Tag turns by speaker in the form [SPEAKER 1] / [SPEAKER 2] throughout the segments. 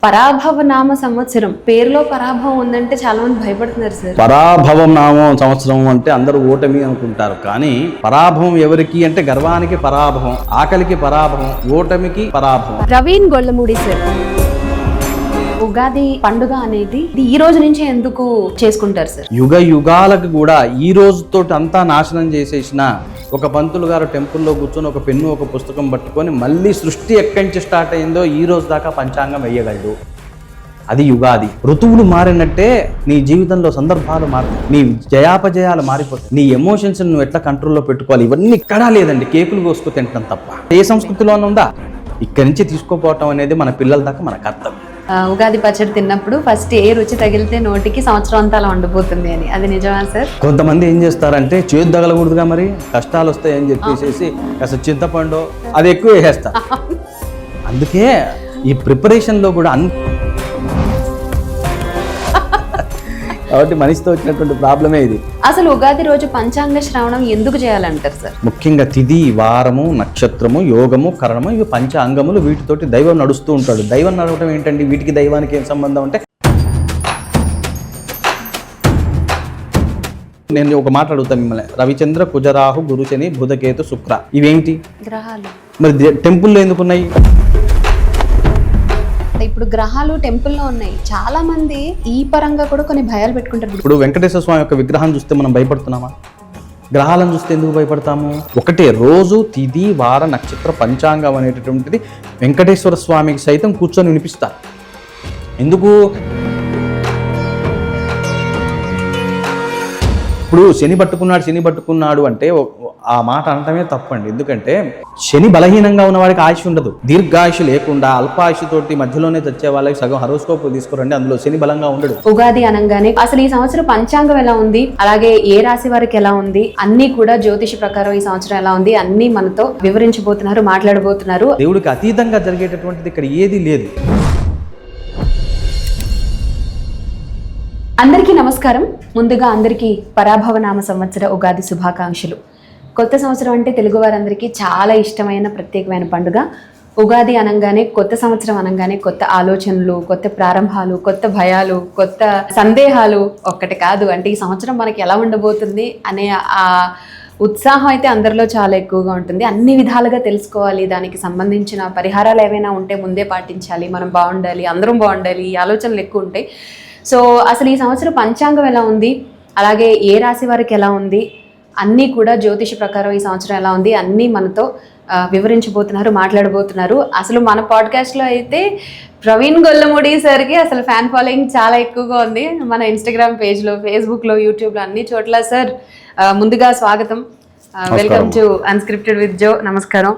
[SPEAKER 1] పరాభవ నామ సంవత్సరం పేరులో పరాభవం ఉందంటే చాలా మంది భయపడుతున్నారు సార్.
[SPEAKER 2] పరాభవం నామం సంవత్సరం అంటే అందరూ ఓటమి అనుకుంటారు, కానీ పరాభవం ఎవరికి అంటే గర్వానికి పరాభవం, ఆకలికి పరాభవం, ఓటమికి పరాభవం.
[SPEAKER 1] ప్రవీణ్ గొల్లమూడి సార్, ఉగాది పండుగ అనేది ఈ రోజు నుంచే ఎందుకు చేసుకుంటారు సార్?
[SPEAKER 2] యుగ యుగాలకు కూడా ఈ రోజుతో అంతా నాశనం చేసేసిన ఒక పంతులు గారు టెంపుల్లో కూర్చొని ఒక పెన్ను ఒక పుస్తకం పట్టుకొని మళ్ళీ సృష్టి ఎక్కడి నుంచి స్టార్ట్ అయిందో ఈ రోజు దాకా పంచాంగం వేయగలడు. అది యుగాది. ఋతువులు మారినట్టే నీ జీవితంలో సందర్భాలు మారుతాయి, నీ జయాపజయాలు మారిపోతాయి, నీ ఎమోషన్స్ నువ్వు ఎట్లా కంట్రోల్లో పెట్టుకోవాలి ఇవన్నీ ఎక్కడా లేదండి. కేకులు కోసుకు తింటాం తప్ప ఏ సంస్కృతిలోనే ఉందా? ఇక్కడి నుంచి తీసుకోపోవటం అనేది మన పిల్లల దాకా మన కర్తవ్యం.
[SPEAKER 1] ఉగాది పచ్చడి తిన్నప్పుడు ఫస్ట్ ఏ రుచి తగిలితే నోటికి సంవత్సరం అంతా అలా ఉండిపోతుంది అని, అది నిజమా సార్?
[SPEAKER 2] కొంతమంది ఏం చేస్తారంటే చేతి తగలకూడదుగా, మరి కష్టాలు వస్తాయని చెప్పేసి అసలు చింతపండు అది ఎక్కువ వేసేస్తారు. అందుకే ఈ ప్రిపరేషన్లో కూడా కాబట్టి మనిషితో వచ్చినటువంటి ప్రాబ్లమే ఇది.
[SPEAKER 1] అసలు ఉగాది రోజు పంచాంగ శ్రవణం ఎందుకు చేయాలంటారు సార్?
[SPEAKER 2] ముఖ్యంగా తిథి, వారము, నక్షత్రము, యోగము, కరణము, ఇవి పంచాంగములు. వీటితోటి దైవం నడుస్తూ ఉంటాడు. దైవం నడవడం ఏంటండి? వీటికి దైవానికి ఏం సంబంధం అంటే, నేను ఒక మాట అడుగుతాను మిమ్మల్ని. రవిచంద్ర, కుజరాహు, గురుశని, బుధకేతు, శుక్ర, ఇవేంటి
[SPEAKER 1] గ్రహాలు?
[SPEAKER 2] మరి టెంపుల్లో ఎందుకున్నాయి?
[SPEAKER 1] ఇప్పుడు గ్రహాలు టెంపుల్లో ఉన్నాయి. చాలా మంది ఈ పరంగా కూడా కొన్ని భయాలు పెట్టుకుంటారు.
[SPEAKER 2] ఇప్పుడు వెంకటేశ్వర స్వామి యొక్క విగ్రహం చూస్తే మనం భయపడుతున్నామా? గ్రహాలను చూస్తే ఎందుకు భయపడతాము? ఒకటే రోజు తిథి, వార, నక్షత్ర, పంచాంగం అనేటటువంటిది వెంకటేశ్వర స్వామికి సైతం కూర్చొని వినిపిస్తారు. ఎందుకు? ఇప్పుడు శని పట్టుకున్నాడు అంటే ఆ మాట అనటమే తప్పండి. ఎందుకంటే శని బలహీనంగా ఉన్న వాడికి ఆయుష్ ఉండదు. దీర్ఘాయుష్ లేకుండా అల్పాయుషతోటి మధ్యలోనే చచ్చే వాళ్ళకి సగం హరోస్కోప్ తీసుకురండి, అందులో శని బలంగా ఉండడు.
[SPEAKER 1] ఉగాది అనగానే అసలు ఈ సంవత్సరం పంచాంగం ఎలా ఉంది, అలాగే ఏ రాశి వారికి ఎలా ఉంది, అన్ని కూడా జ్యోతిష ప్రకారం ఈ సంవత్సరం ఎలా ఉంది అన్ని మనతో వివరించబోతున్నారు, మాట్లాడబోతున్నారు.
[SPEAKER 2] దేవుడికి అతీతంగా జరిగేటటువంటిది ఇక్కడ ఏది లేదు.
[SPEAKER 1] అందరికీ నమస్కారం. ముందుగా అందరికీ పరాభవ నామ సంవత్సర ఉగాది శుభాకాంక్షలు. కొత్త సంవత్సరం అంటే తెలుగు వారందరికీ చాలా ఇష్టమైన ప్రత్యేకమైన పండుగ. ఉగాది అనగానే, కొత్త సంవత్సరం అనగానే కొత్త ఆలోచనలు, కొత్త ప్రారంభాలు, కొత్త భయాలు, కొత్త సందేహాలు ఒక్కటి కాదు. అంటే ఈ సంవత్సరం మనకి ఎలా ఉండబోతుంది అనే ఆ ఉత్సాహం అయితే అందరిలో చాలా ఎక్కువగా ఉంటుంది. అన్ని విధాలుగా తెలుసుకోవాలి, దానికి సంబంధించిన పరిహారాలు ఏవైనా ఉంటే ముందే పాటించాలి, మనం బాగుండాలి, అందరం బాగుండాలి, ఈ ఆలోచనలు ఎక్కువ ఉంటాయి. సో అసలు ఈ సంవత్సరం పంచాంగం ఎలా ఉంది, అలాగే ఏ రాశి వారికి ఎలా ఉంది, అన్నీ కూడా జ్యోతిష ప్రకారం ఈ సంవత్సరం ఎలా ఉంది అన్నీ మనతో వివరించబోతున్నారు, మాట్లాడబోతున్నారు. అసలు మన పాడ్కాస్ట్లో అయితే ప్రవీణ్ గొల్లమూడి సార్కి అసలు ఫ్యాన్ ఫాలోయింగ్ చాలా ఎక్కువగా ఉంది. మన ఇన్స్టాగ్రామ్ పేజ్లో, ఫేస్బుక్లో, యూట్యూబ్లో అన్ని చోట్ల. సార్ ముందుగా స్వాగతం. Welcome to unscripted with Jo. నమస్కారం.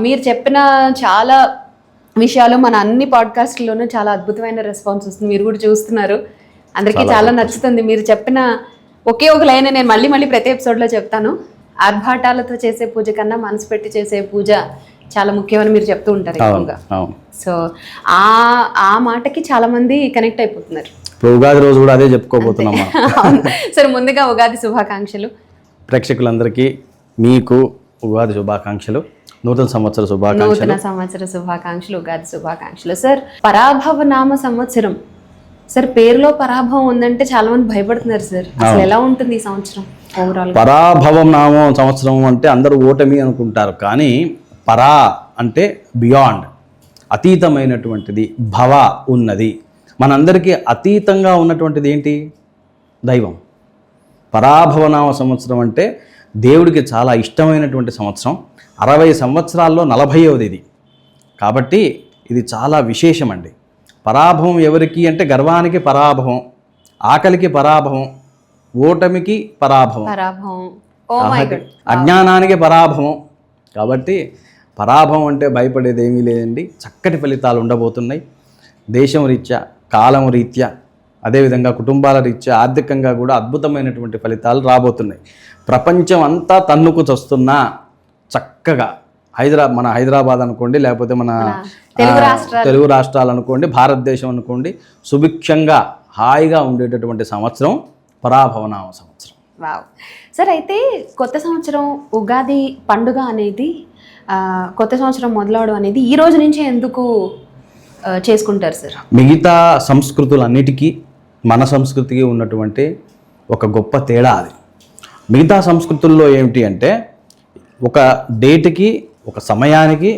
[SPEAKER 1] మీరు చెప్పిన చాలా విషయాలు మన అన్ని పాడ్కాస్ట్లోనూ చాలా అద్భుతమైన రెస్పాన్స్ వస్తుంది. మీరు కూడా చూస్తున్నారు, అందరికీ చాలా నచ్చుతుంది. మీరు చెప్పిన ఒకే ఒక లైన్ నేను మళ్ళీ ప్రతి ఎపిసోడ్లో చెప్తాను. ఆర్భాటాలతో చేసే పూజ కన్నా మనసు పెట్టి చేసే పూజ చాలా ముఖ్యమని మీరు చెప్తూ ఉంటారు ఎక్కువగా. సో ఆ మాటకి చాలా మంది కనెక్ట్ అయిపోతున్నారు.
[SPEAKER 2] ఉగాది రోజు కూడా అదే చెప్పుకోబోతున్నాం.
[SPEAKER 1] సరే, ముందుగా ఉగాది శుభాకాంక్షలు
[SPEAKER 2] ప్రేక్షకులందరికీ. మీకు ఉగాది శుభాకాంక్షలు, నూతన సంవత్సర శుభాకాంక్షలు, ఉగాది శుభాకాంక్షలు. సార్ పరాభవ నామ సంవత్సరం, సార్ పేరులో పరాభవం ఉందంటే చాలా మంది భయపడుతున్నారు సార్. అసలు ఎలా ఉంటుంది ఈ సంవత్సరం ఓవరాల్? పరాభవం నామం సంవత్సరం అంటే అందరూ ఓటమి అనుకుంటారు, కానీ పరా అంటే బియాండ్, అతీతమైనటువంటిది. భవ ఉన్నది. మనందరికీ అతీతంగా ఉన్నటువంటిది ఏంటి? దైవం. పరాభవనామ సంవత్సరం అంటే దేవుడికి చాలా ఇష్టమైనటువంటి సంవత్సరం. 60 సంవత్సరాల్లో 40వది ఇది. కాబట్టి ఇది చాలా విశేషమండి. పరాభవం ఎవరికి అంటే గర్వానికి పరాభవం, ఆకలికి పరాభవం, ఓటమికి పరాభవం, అజ్ఞానానికి పరాభవం. కాబట్టి పరాభవం అంటే భయపడేది ఏమీ లేదండి. చక్కటి ఫలితాలు ఉండబోతున్నాయి. దేశం రీత్యా, కాలం రీత్యా, అదేవిధంగా కుటుంబాల రీత్యా, ఆర్థికంగా కూడా అద్భుతమైనటువంటి ఫలితాలు రాబోతున్నాయి. ప్రపంచం అంతా తన్నుకు చస్తున్నా చక్కగా మన హైదరాబాద్ అనుకోండి, లేకపోతే మన తెలుగు రాష్ట్రాలు అనుకోండి, భారతదేశం అనుకోండి, సుభిక్షంగా హాయిగా ఉండేటటువంటి సంవత్సరం పరాభవనామ సంవత్సరం.
[SPEAKER 1] సార్, అయితే కొత్త సంవత్సరం ఉగాది పండుగ అనేది కొత్త సంవత్సరం మొదలవడం అనేది ఈ రోజు నుంచే ఎందుకు చేసుకుంటారు సార్?
[SPEAKER 2] మిగతా సంస్కృతులన్నిటికీ మన సంస్కృతికి ఉన్నటువంటి ఒక గొప్ప తేడా అది. మిగతా సంస్కృతుల్లో ఏమిటి అంటే ఒక డేట్కి ఒక సమయానికి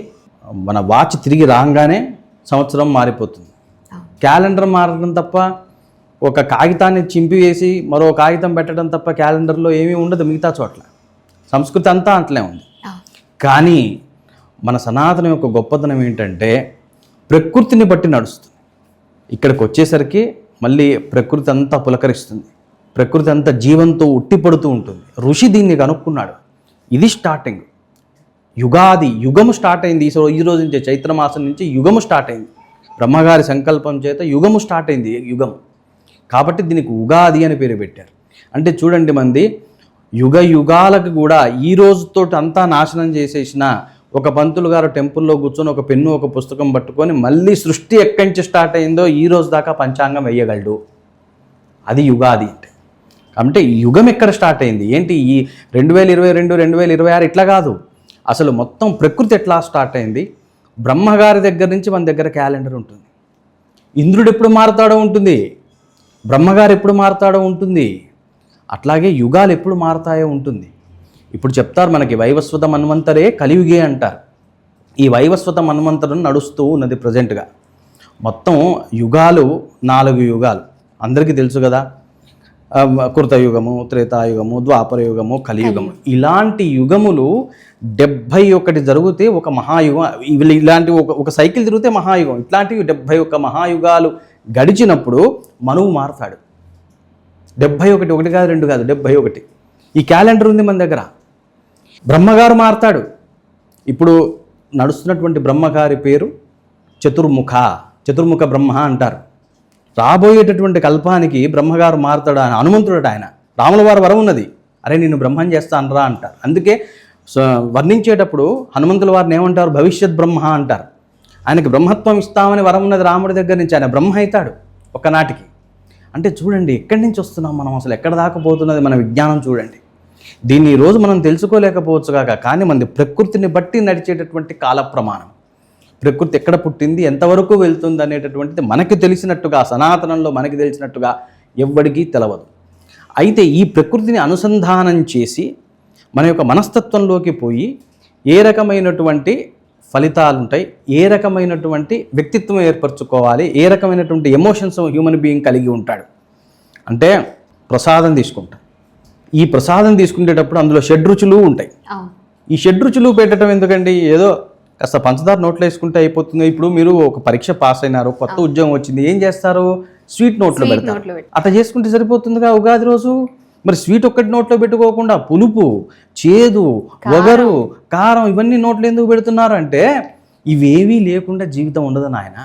[SPEAKER 2] మన వాచ్ తిరిగి రాగానే సంవత్సరం మారిపోతుంది. క్యాలెండర్ మారడం తప్ప, ఒక కాగితాన్ని చింపివేసి మరో కాగితం పెట్టడం తప్ప క్యాలెండర్లో ఏమీ ఉండదు మిగతా చోట్ల. సంస్కృతి అంతా అట్లే ఉంది. కానీ మన సనాతనం యొక్క గొప్పతనం ఏంటంటే ప్రకృతిని బట్టి నడుస్తుంది. ఇక్కడికి వచ్చేసరికి మళ్ళీ ప్రకృతి అంతా పులకరిస్తుంది, ప్రకృతి అంతా జీవంతో ఉట్టిపడుతూ ఉంటుంది. ఋషి దీన్ని కనుక్కున్నాడు. ఇది స్టార్టింగ్. యుగాది, యుగము స్టార్ట్ అయింది. ఈ రోజు నుంచి చైత్రమాసం నుంచి యుగము స్టార్ట్ అయింది. బ్రహ్మగారి సంకల్పం చేత యుగము స్టార్ట్ అయింది, యుగం. కాబట్టి దీనికి ఉగాది అని పేరు పెట్టారు. అంటే చూడండి మంది, యుగ యుగాలకు కూడా ఈ రోజుతో అంతా నాశనం చేసేసిన ఒక పంతులు గారు టెంపుల్లో కూర్చొని ఒక పెన్ను ఒక పుస్తకం పట్టుకొని మళ్ళీ సృష్టి ఎక్కడి నుంచి స్టార్ట్ అయిందో ఈ రోజు దాకా పంచాంగం వేయగలడు. అది యుగాది అంటే. అంటే యుగం ఎక్కడ స్టార్ట్ అయింది ఏంటి? ఈ 2022 2026 ఇట్లా కాదు. అసలు మొత్తం ప్రకృతి ఎట్లా స్టార్ట్ అయింది. బ్రహ్మగారి దగ్గర నుంచి మన దగ్గర క్యాలెండర్ ఉంటుంది. ఇంద్రుడు ఎప్పుడు మారుతాడో ఉంటుంది, బ్రహ్మగారు ఎప్పుడు మారుతాడో ఉంటుంది. అట్లాగే యుగాలు ఎప్పుడు మారుతాయో ఉంటుంది. ఇప్పుడు చెప్తారు మనకి వైవస్వత మన్వంతరే కలియుగే అంటారు. ఈ వైవస్వత మన్వంతరం నడుస్తూ ఉన్నది ప్రజెంట్గా. మొత్తం యుగాలు 4 యుగాలు అందరికీ తెలుసు కదా. కృతయుగము, త్రేతాయుగము, ద్వాపర యుగము, కలియుగము. ఇలాంటి యుగములు 71 జరిగితే ఒక మహాయుగం. ఇలాంటి ఒక సైకిల్ తిరిగితే మహాయుగం. ఇట్లాంటివి 71 మహాయుగాలు గడిచినప్పుడు మనువు మారుతాడు. 71, 1 కాదు 2 కాదు, 71. ఈ క్యాలెండర్ ఉంది మన దగ్గర. బ్రహ్మగారు మారుతాడు. ఇప్పుడు నడుస్తున్నటువంటి బ్రహ్మగారి పేరు చతుర్ముఖ బ్రహ్మ అంటారు. రాబోయేటటువంటి కల్పానికి బ్రహ్మగారు మారుతాడు. ఆయన హనుమంతుడట. ఆయన రాముల వారి వరం ఉన్నది, అరే నిన్ను బ్రహ్మం చేస్తానరా అంటారు. అందుకే వర్ణించేటప్పుడు హనుమంతుల వారిని ఏమంటారు? భవిష్యత్ బ్రహ్మ అంటారు. ఆయనకి బ్రహ్మత్వం ఇస్తామని వరం ఉన్నది రాముడి దగ్గర నుంచి. ఆయన బ్రహ్మ అవుతాడు ఒకనాటికి. అంటే చూడండి ఎక్కడి నుంచి వస్తున్నాం మనం, అసలు ఎక్కడ దాకా పోతున్నది మన విజ్ఞానం చూడండి. దీన్ని ఈరోజు మనం తెలుసుకోలేకపోవచ్చు కాక, కానీ మన ప్రకృతిని బట్టి నడిచేటటువంటి కాల ప్రమాణం. ప్రకృతి ఎక్కడ పుట్టింది, ఎంతవరకు వెళ్తుంది అనేటటువంటిది మనకి తెలిసినట్టుగా, సనాతనంలో మనకి తెలిసినట్టుగా ఎవ్వడికీ తెలవదు. అయితే ఈ ప్రకృతిని అనుసంధానం చేసి మన యొక్క మనస్తత్వంలోకి పోయి ఏ రకమైనటువంటి ఫలితాలు ఉంటాయి, ఏ రకమైనటువంటి వ్యక్తిత్వం ఏర్పరచుకోవాలి, ఏ రకమైనటువంటి ఎమోషన్స్ హ్యూమన్ బీయింగ్ కలిగి ఉంటాడు అంటే ప్రసాదం తీసుకుంటాం. ఈ ప్రసాదం తీసుకునేటప్పుడు అందులో షడ్రుచులు ఉంటాయి. ఈ షడ్రుచులు పెట్టడం ఎందుకండి? ఏదో కాస్త పంచదార నోట్లో వేసుకుంటే అయిపోతుంది. ఇప్పుడు మీరు ఒక పరీక్ష పాస్ అయినారు, కొత్త ఉద్యోగం వచ్చింది, ఏం చేస్తారు? స్వీట్ నోట్లో పెడతారు. అట్లా చేసుకుంటే సరిపోతుందిగా ఉగాది రోజు. మరి స్వీట్ ఒక్కటి నోట్లో పెట్టుకోకుండా పులుపు, చేదు, వగరు, కారం ఇవన్నీ నోట్లో ఎందుకు పెడుతున్నారు అంటే ఇవేవీ లేకుండా జీవితం ఉండదు నాయన.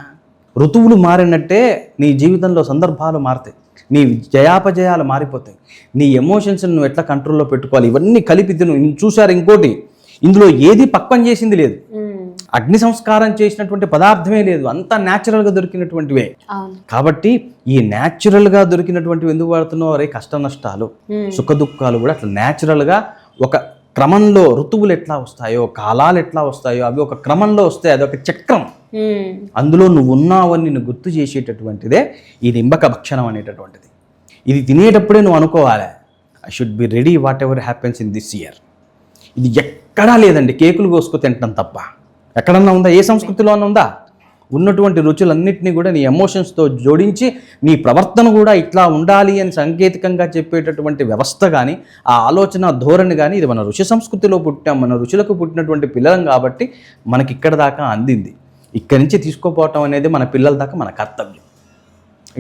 [SPEAKER 2] ఋతువులు మారినట్టే నీ జీవితంలో సందర్భాలు మారుతాయి, నీ జయాపజయాలు మారిపోతాయి, నీ ఎమోషన్స్ నువ్వు ఎట్లా కంట్రోల్లో పెట్టుకోవాలి, ఇవన్నీ కలిపి నువ్వు చూసారు. ఇంకోటి, ఇందులో ఏది పక్వం చేసింది లేదు, అగ్ని సంస్కారం చేసినటువంటి పదార్థమే లేదు, అంతా న్యాచురల్గా దొరికినటువంటివే. కాబట్టి ఈ న్యాచురల్గా దొరికినటువంటివి ఎందుకు వాడుతున్నావు? అరే కష్ట నష్టాలు, సుఖ దుఃఖాలు కూడా అట్లా న్యాచురల్గా ఒక క్రమంలో, ఋతువులు ఎట్లా వస్తాయో, కాలాలు ఎట్లా వస్తాయో అవి ఒక క్రమంలో వస్తాయి. అది ఒక చక్రం. అందులో నువ్వు ఉన్నావని నిన్ను గుర్తు చేసేటటువంటిదే ఈ నింబక భక్షణం అనేటటువంటిది. ఇది తినేటప్పుడే నువ్వు అనుకోవాలి, I should be ready what ever happens in this year. ఇది ఎక్కడా లేదండి, కేకులు కోసుకు తింటాం తప్ప. ఎక్కడన్నా ఉందా? ఏ సంస్కృతిలోనే ఉందా? ఉన్నటువంటి రుచులన్నింటినీ కూడా నీ ఎమోషన్స్తో జోడించి నీ ప్రవర్తన కూడా ఇట్లా ఉండాలి అని సాంకేతికంగా చెప్పేటటువంటి వ్యవస్థ కానీ, ఆ ఆలోచన ధోరణి కానీ, ఇది మన ఋషి సంస్కృతిలో పుట్టాం, మన ఋషులకు పుట్టినటువంటి పిల్లలం కాబట్టి మనకి ఇక్కడ దాకా అందింది. ఇక్కడి నుంచి తీసుకోపోవటం అనేది మన పిల్లల దాకా మన కర్తవ్యం.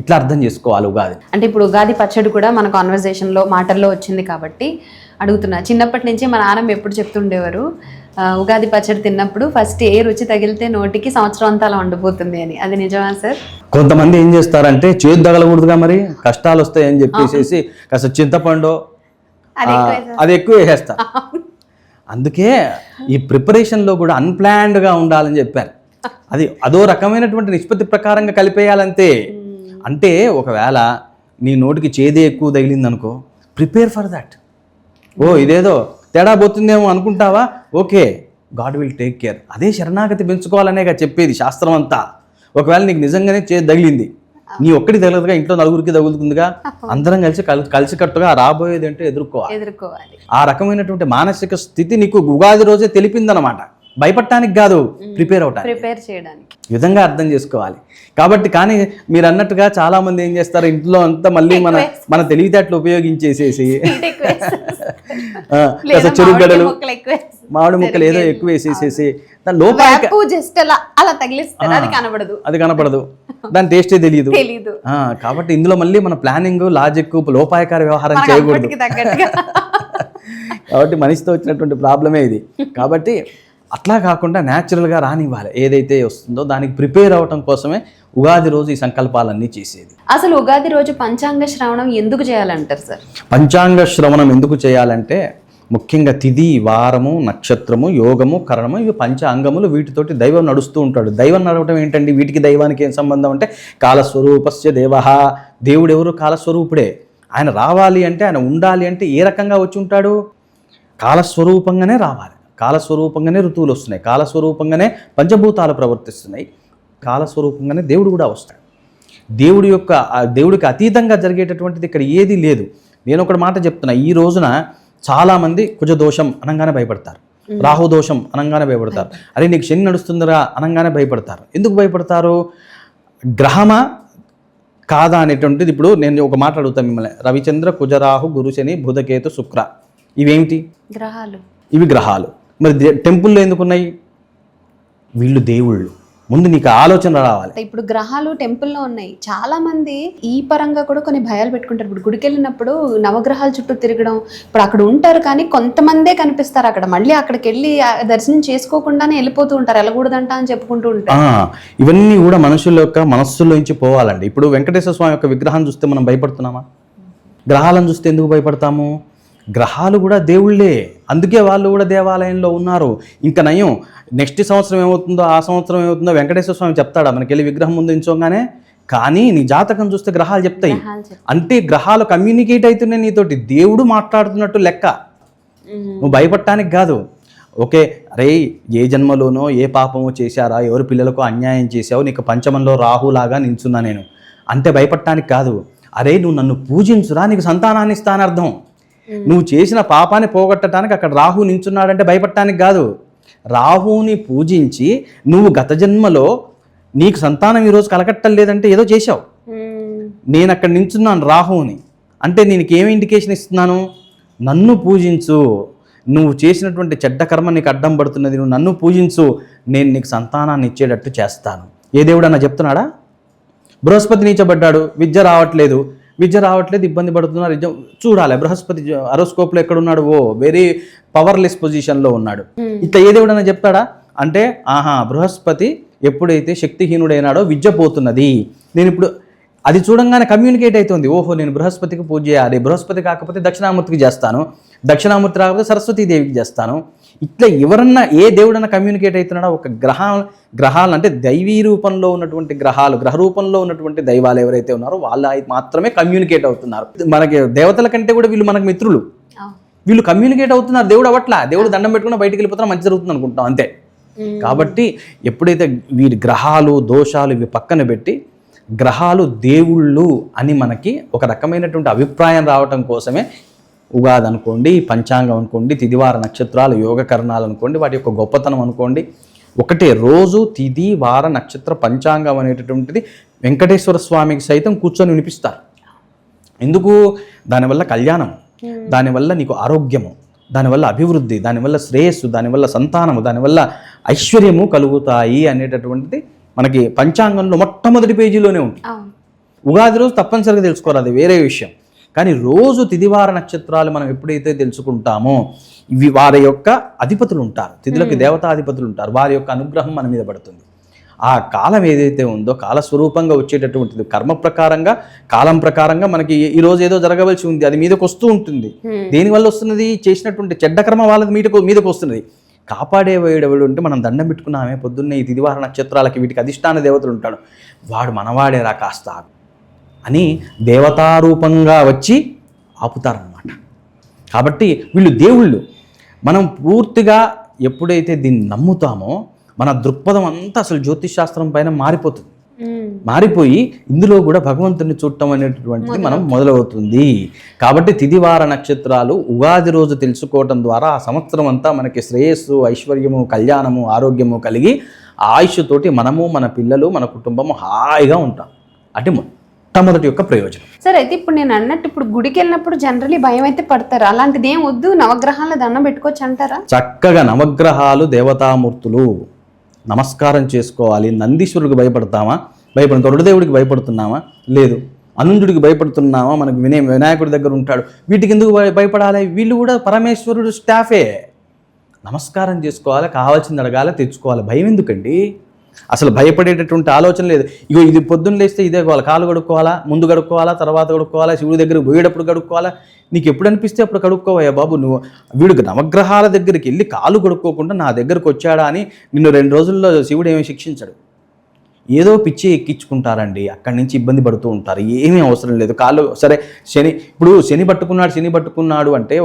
[SPEAKER 2] ఇట్లా అర్థం చేసుకోవాలి ఉగాది
[SPEAKER 1] అంటే. ఇప్పుడు ఉగాది పచ్చడి కూడా మన కాన్వర్జేషన్లో మాటల్లో వచ్చింది కాబట్టి అడుగుతున్నా. చిన్నప్పటి నుంచి మా నాన్నమ్మ ఎప్పుడు చెప్తుండేవారు, ఉగాది పచ్చడి తిన్నప్పుడు ఫస్ట్ ఏ రుచి తగిలితే నోటికి సంవత్సరం అంతా అలా ఉండిపోతుంది అని. అది నిజమా సార్?
[SPEAKER 2] కొంతమంది ఏం చేస్తారంటే చేదు తగలకూడదుగా, మరి కష్టాలు వస్తాయని చెప్పేసి కాస్త చింతపండు అది ఎక్కువ వేసేస్తారు. అందుకే ఈ ప్రిపరేషన్లో కూడా అన్ప్లాన్డ్గా ఉండాలని చెప్పారు. అదో రకమైనటువంటి నిష్పత్తి ప్రకారంగా కలిపేయాలంతే. అంటే ఒకవేళ నీ నోటికి చేదే ఎక్కువ తగిలింది అనుకో, ప్రిపేర్ ఫర్ దట్. ఓ ఇదేదో తేడా పోతుందేమో అనుకుంటావా? Okay, God will take care. అదే శరణాగతి పెంచుకోవాలనేగా చెప్పేది శాస్త్రం అంతా. ఒకవేళ నీకు నిజంగానే తగిలింది, నీ ఒక్కటి తగలదుగా, ఇంట్లో నలుగురికి తగులుతుందిగా, అందరం కలిసికట్టుగా రాబోయేది అంటే ఎదుర్కోవాలి. ఆ రకమైనటువంటి మానసిక స్థితి నీకు ఉగాది రోజే తెలిపిందనమాట. భయపడటానికి కాదు, ప్రిపేర్
[SPEAKER 1] చేయడానికి
[SPEAKER 2] ఈ విధంగా అర్థం చేసుకోవాలి. కాబట్టి కానీ మీరు అన్నట్టుగా చాలా మంది ఏం చేస్తారు, ఇంట్లో అంతా మళ్ళీ మన తెలివితేటలు ఉపయోగించేసేసి చెరుగడలు, మామిడి ముక్కలు ఏదో ఎక్కువ వేసేసేసి దాని లోపాయక అది కనపడదు, దాని టేస్టే తెలియదు. కాబట్టి ఇందులో మళ్ళీ మన ప్లానింగ్, లాజిక్, లోపాయకార వ్యవహారం చేయకూడదు. కాబట్టి మనిషితో వచ్చినటువంటి ప్రాబ్లమే ఇది. కాబట్టి అట్లా కాకుండా న్యాచురల్గా రానివ్వాలి. ఏదైతే వస్తుందో దానికి ప్రిపేర్ అవ్వటం కోసమే ఉగాది రోజు ఈ సంకల్పాలన్నీ చేసేది.
[SPEAKER 1] అసలు ఉగాది రోజు పంచాంగ శ్రవణం ఎందుకు చేయాలంటారు సార్?
[SPEAKER 2] పంచాంగ శ్రవణం ఎందుకు చేయాలంటే ముఖ్యంగా తిథి, వారము, నక్షత్రము, యోగము, కరణము, ఇవి పంచాంగములు. వీటితోటి దైవం నడుస్తూ ఉంటాడు. దైవం నడవటం ఏంటండి? వీటికి దైవానికి ఏం సంబంధం అంటే కాలస్వరూపస్య దేవః. దేవుడు ఎవరు? కాలస్వరూపుడే. ఆయన రావాలి అంటే, ఆయన ఉండాలి అంటే ఏ రకంగా వచ్చి ఉంటాడు? కాలస్వరూపంగానే రావాలి. కాలస్వరూపంగానే ఋతువులు వస్తున్నాయి, కాలస్వరూపంగానే పంచభూతాలు ప్రవర్తిస్తున్నాయి, కాలస్వరూపంగానే దేవుడు కూడా వస్తాడు. దేవుడికి అతీతంగా జరిగేటటువంటిది ఇక్కడ ఏదీ లేదు. నేను ఒకటి మాట చెప్తున్నా, ఈ రోజున చాలామంది కుజదోషం అనగానే భయపడతారు, రాహుదోషం అనగానే భయపడతారు, అరే నీకు శని నడుస్తుందిరా అనగానే భయపడతారు. ఎందుకు భయపడతారు? గ్రహమా కాదా అనేటువంటిది. ఇప్పుడు నేను ఒక మాట అడుగుతాను మిమ్మల్ని, రవిచంద్ర, కుజరాహు, గురు, శని, బుధకేతు, శుక్ర, ఇవేమిటి? ఇవి గ్రహాలు. మరి టెంపుల్లో ఎందుకున్నాయి? వీళ్ళు దేవుళ్ళు. ముందు నీకు ఆలోచన రావాలి.
[SPEAKER 1] ఇప్పుడు గ్రహాలు టెంపుల్లో ఉన్నాయి. చాలా మంది ఈ పరంగా కూడా కొన్ని భయాలు పెట్టుకుంటారు. ఇప్పుడు గుడికి వెళ్ళినప్పుడు నవగ్రహాల చుట్టూ తిరగడం, ఇప్పుడు అక్కడ ఉంటారు కానీ కొంతమందే కనిపిస్తారు అక్కడ, మళ్ళీ అక్కడికి వెళ్ళి దర్శనం చేసుకోకుండానే వెళ్ళిపోతూ ఉంటారు, వెళ్ళకూడదంట అని చెప్పుకుంటూ ఉంటారు.
[SPEAKER 2] ఇవన్నీ కూడా మనుషుల యొక్క మనస్సులోంచి పోవాలండి. ఇప్పుడు వెంకటేశ్వర స్వామి యొక్క విగ్రహాన్ని చూస్తే మనం భయపడుతున్నామా? గ్రహాలను చూస్తే ఎందుకు భయపడతాము? గ్రహాలు కూడా దేవుళ్ళే, అందుకే వాళ్ళు కూడా దేవాలయంలో ఉన్నారు. ఇంకా నయం, నెక్స్ట్ సంవత్సరం ఏమవుతుందో, ఆ సంవత్సరం ఏమవుతుందో వెంకటేశ్వర స్వామి చెప్తాడా మనకి వెళ్ళి విగ్రహం ముందు ఉంచోగానే? కానీ నీ జాతకం చూస్తే గ్రహాలు చెప్తాయి. అంటే గ్రహాలు కమ్యూనికేట్ అవుతున్నాయి నీతోటి, దేవుడు మాట్లాడుతున్నట్టు లెక్క. నువ్వు భయపడటానికి కాదు. ఓకే, అరే ఏ జన్మలోనో ఏ పాపమో చేశారా, ఎవరు పిల్లలకు అన్యాయం చేశావు, నీకు పంచమంలో రాహులాగా నించున్నా నేను అంటే భయపడటానికి కాదు. అరే నువ్వు నన్ను పూజించురా, నీకు సంతానాన్ని ఇస్తాను అర్థం. నువ్వు చేసిన పాపాన్ని పోగొట్టడానికి అక్కడ రాహు నించున్నాడంటే భయపడటానికి కాదు. రాహుని పూజించి నువ్వు గత జన్మలో నీకు సంతానం ఈరోజు కలకట్టం లేదంటే ఏదో చేశావు. నేను అక్కడ నించున్నాను రాహుని అంటే నీకు ఏమి ఇండికేషన్ ఇస్తున్నాను? నన్ను పూజించు, నువ్వు చేసినటువంటి చెడ్డ కర్మ నీకు అడ్డం పడుతున్నది, నువ్వు నన్ను పూజించు, నేను నీకు సంతానాన్ని ఇచ్చేటట్టు చేస్తాను. ఏ దేవుడు అన్న చెప్తున్నాడా? బృహస్పతి నీచబడ్డాడు, విద్య రావట్లేదు, ఇబ్బంది పడుతున్నారు. చూడాలి బృహస్పతి అరోస్కోప్లో ఎక్కడున్నాడు? ఓ వెరీ పవర్లెస్ పొజిషన్లో ఉన్నాడు. ఇట్లా ఏ దేవుడన్నా చెప్తాడా? అంటే బృహస్పతి ఎప్పుడైతే శక్తిహీనుడైనాడో విద్య పోతున్నది. నేను ఇప్పుడు అది చూడంగానే కమ్యూనికేట్ అవుతుంది, ఓహో నేను బృహస్పతికి పూజ చేయాలి, బృహస్పతి కాకపోతే దక్షిణామూర్తికి చేస్తాను, దక్షిణామూర్తి రాకపోతే సరస్వతీదేవికి చేస్తాను. ఇట్లా ఎవరన్నా ఏ దేవుడన్నా కమ్యూనికేట్ అవుతున్నాడో? ఒక గ్రహాలు అంటే దైవీ రూపంలో ఉన్నటువంటి గ్రహాలు, గ్రహ రూపంలో ఉన్నటువంటి దైవాలు ఎవరైతే ఉన్నారో వాళ్ళు మాత్రమే కమ్యూనికేట్ అవుతున్నారు. మనకి దేవతల కంటే కూడా వీళ్ళు మనకు మిత్రులు, వీళ్ళు కమ్యూనికేట్ అవుతున్నారు. దేవుడు అవట్లా, దేవుడు దండం పెట్టుకుని బయటికి వెళ్ళిపోతున్నా మంచి జరుగుతుంది అనుకుంటాం అంతే. కాబట్టి ఎప్పుడైతే వీరి గ్రహాలు దోషాలు ఇవి పక్కన పెట్టి గ్రహాలు దేవుళ్ళు అని మనకి ఒక రకమైనటువంటి అభిప్రాయం రావటం కోసమే ఉగాది అనుకోండి, పంచాంగం అనుకోండి, తిథివార నక్షత్రాలు, యోగకరణాలు అనుకోండి, వాటి యొక్క గొప్పతనం అనుకోండి, ఒకటే రోజు తిథి వార నక్షత్ర పంచాంగం అనేటటువంటిది వెంకటేశ్వర స్వామికి సైతం కూర్చొని వినిపిస్తారు. ఎందుకు? దానివల్ల కళ్యాణం, దానివల్ల నీకు ఆరోగ్యము, దానివల్ల అభివృద్ధి, దానివల్ల శ్రేయస్సు, దానివల్ల సంతానము, దానివల్ల ఐశ్వర్యము కలుగుతాయి అనేటటువంటిది మనకి పంచాంగంలో మొట్టమొదటి పేజీలోనే ఉంటుంది. ఉగాది రోజు తప్పనిసరిగా తెలుసుకోవాలి, అది వేరే విషయం. కానీ రోజు తిథివార నక్షత్రాలు మనం ఎప్పుడైతే తెలుసుకుంటామో ఇవి వారి యొక్క అధిపతులు ఉంటారు, తిథులకి దేవతాధిపతులు ఉంటారు, వారి యొక్క అనుగ్రహం మన మీద పడుతుంది. ఆ కాలం ఏదైతే ఉందో కాలస్వరూపంగా వచ్చేటటువంటిది కర్మ ప్రకారంగా కాలం ప్రకారంగా మనకి ఈరోజు ఏదో జరగవలసి ఉంది, అది మీదకి వస్తూ ఉంటుంది. దేనివల్ల వస్తున్నది? చేసినటువంటి చెడ్డ కర్మ వాళ్ళది మీదకి వస్తున్నది. కాపాడేవాడు అంటే మనం దండం పెట్టుకున్నామే పొద్దున్నే ఈ తిథివార నక్షత్రాలకి వీటికి అధిష్టాన దేవతలు ఉంటాడు, వాడు మనవాడేరా కాస్త అని దేవతారూపంగా వచ్చి ఆపుతారన్నమాట. కాబట్టి వీళ్ళు దేవుళ్ళు. మనం పూర్తిగా ఎప్పుడైతే దీన్ని నమ్ముతామో మన దృక్పథం అంతా అసలు జ్యోతిష్ శాస్త్రం పైన మారిపోతుంది. మారిపోయి ఇందులో కూడా భగవంతుని చూడటం అనేటటువంటిది మనం మొదలవుతుంది. కాబట్టి తిథివార నక్షత్రాలు ఉగాది రోజు తెలుసుకోవటం ద్వారా ఆ సంవత్సరం అంతా మనకి శ్రేయస్సు, ఐశ్వర్యము, కళ్యాణము, ఆరోగ్యము కలిగి ఆయుష్ తోటి మనము, మన పిల్లలు, మన కుటుంబము హాయిగా ఉంటాం. అంటే మొట్టమొదటి యొక్క ప్రయోజనం.
[SPEAKER 1] సార్ అయితే ఇప్పుడు నేను అన్నట్టు ఇప్పుడు గుడికి వెళ్ళినప్పుడు జనరలీ భయం అయితే పడతారు, అలాంటిది ఏం వద్దు, నవగ్రహాల దండం పెట్టుకోవచ్చు అంటారా?
[SPEAKER 2] చక్కగా నవగ్రహాలు దేవతామూర్తులు నమస్కారం చేసుకోవాలి. నందీశ్వరుడికి భయపడతామా? గరుడదేవుడికి భయపడుతున్నామా? లేదు. అనుంజుడికి భయపడుతున్నామా? మనకు వినాయకుడి దగ్గర ఉంటాడు, వీటికి ఎందుకు భయపడాలి? వీళ్ళు కూడా పరమేశ్వరుడు స్టాఫే. నమస్కారం చేసుకోవాలి, కావాల్సింది అడగాలి, తెచ్చుకోవాలి. భయం ఎందుకండి? అసలు భయపడేటటువంటి ఆలోచన లేదు. ఇగో ఇది పొద్దున్న లేస్తే ఇదే కావాలి, కాలు కడుక్కోవాలా, ముందు కడుక్కోవాలా, తర్వాత కడుక్కోవాలా, శివుడి దగ్గరికి పోయేటప్పుడు కడుక్కోవాలా, నీకు ఎప్పుడు అనిపిస్తే అప్పుడు కడుక్కోవయ్యా బాబు. నువ్వు వీడికి నవగ్రహాల దగ్గరికి వెళ్ళి కాలు కడుక్కోకుండా నా దగ్గరకు వచ్చాడా అని నిన్ను 2 రోజుల్లో శివుడు ఏమీ శిక్షించడు. ఏదో పిచ్చి ఎక్కించుకుంటారండి, అక్కడి నుంచి ఇబ్బంది పడుతూ ఉంటారు. ఏమీ అవసరం లేదు. కాళ్ళు సరే, శని పట్టుకున్నాడు అంటే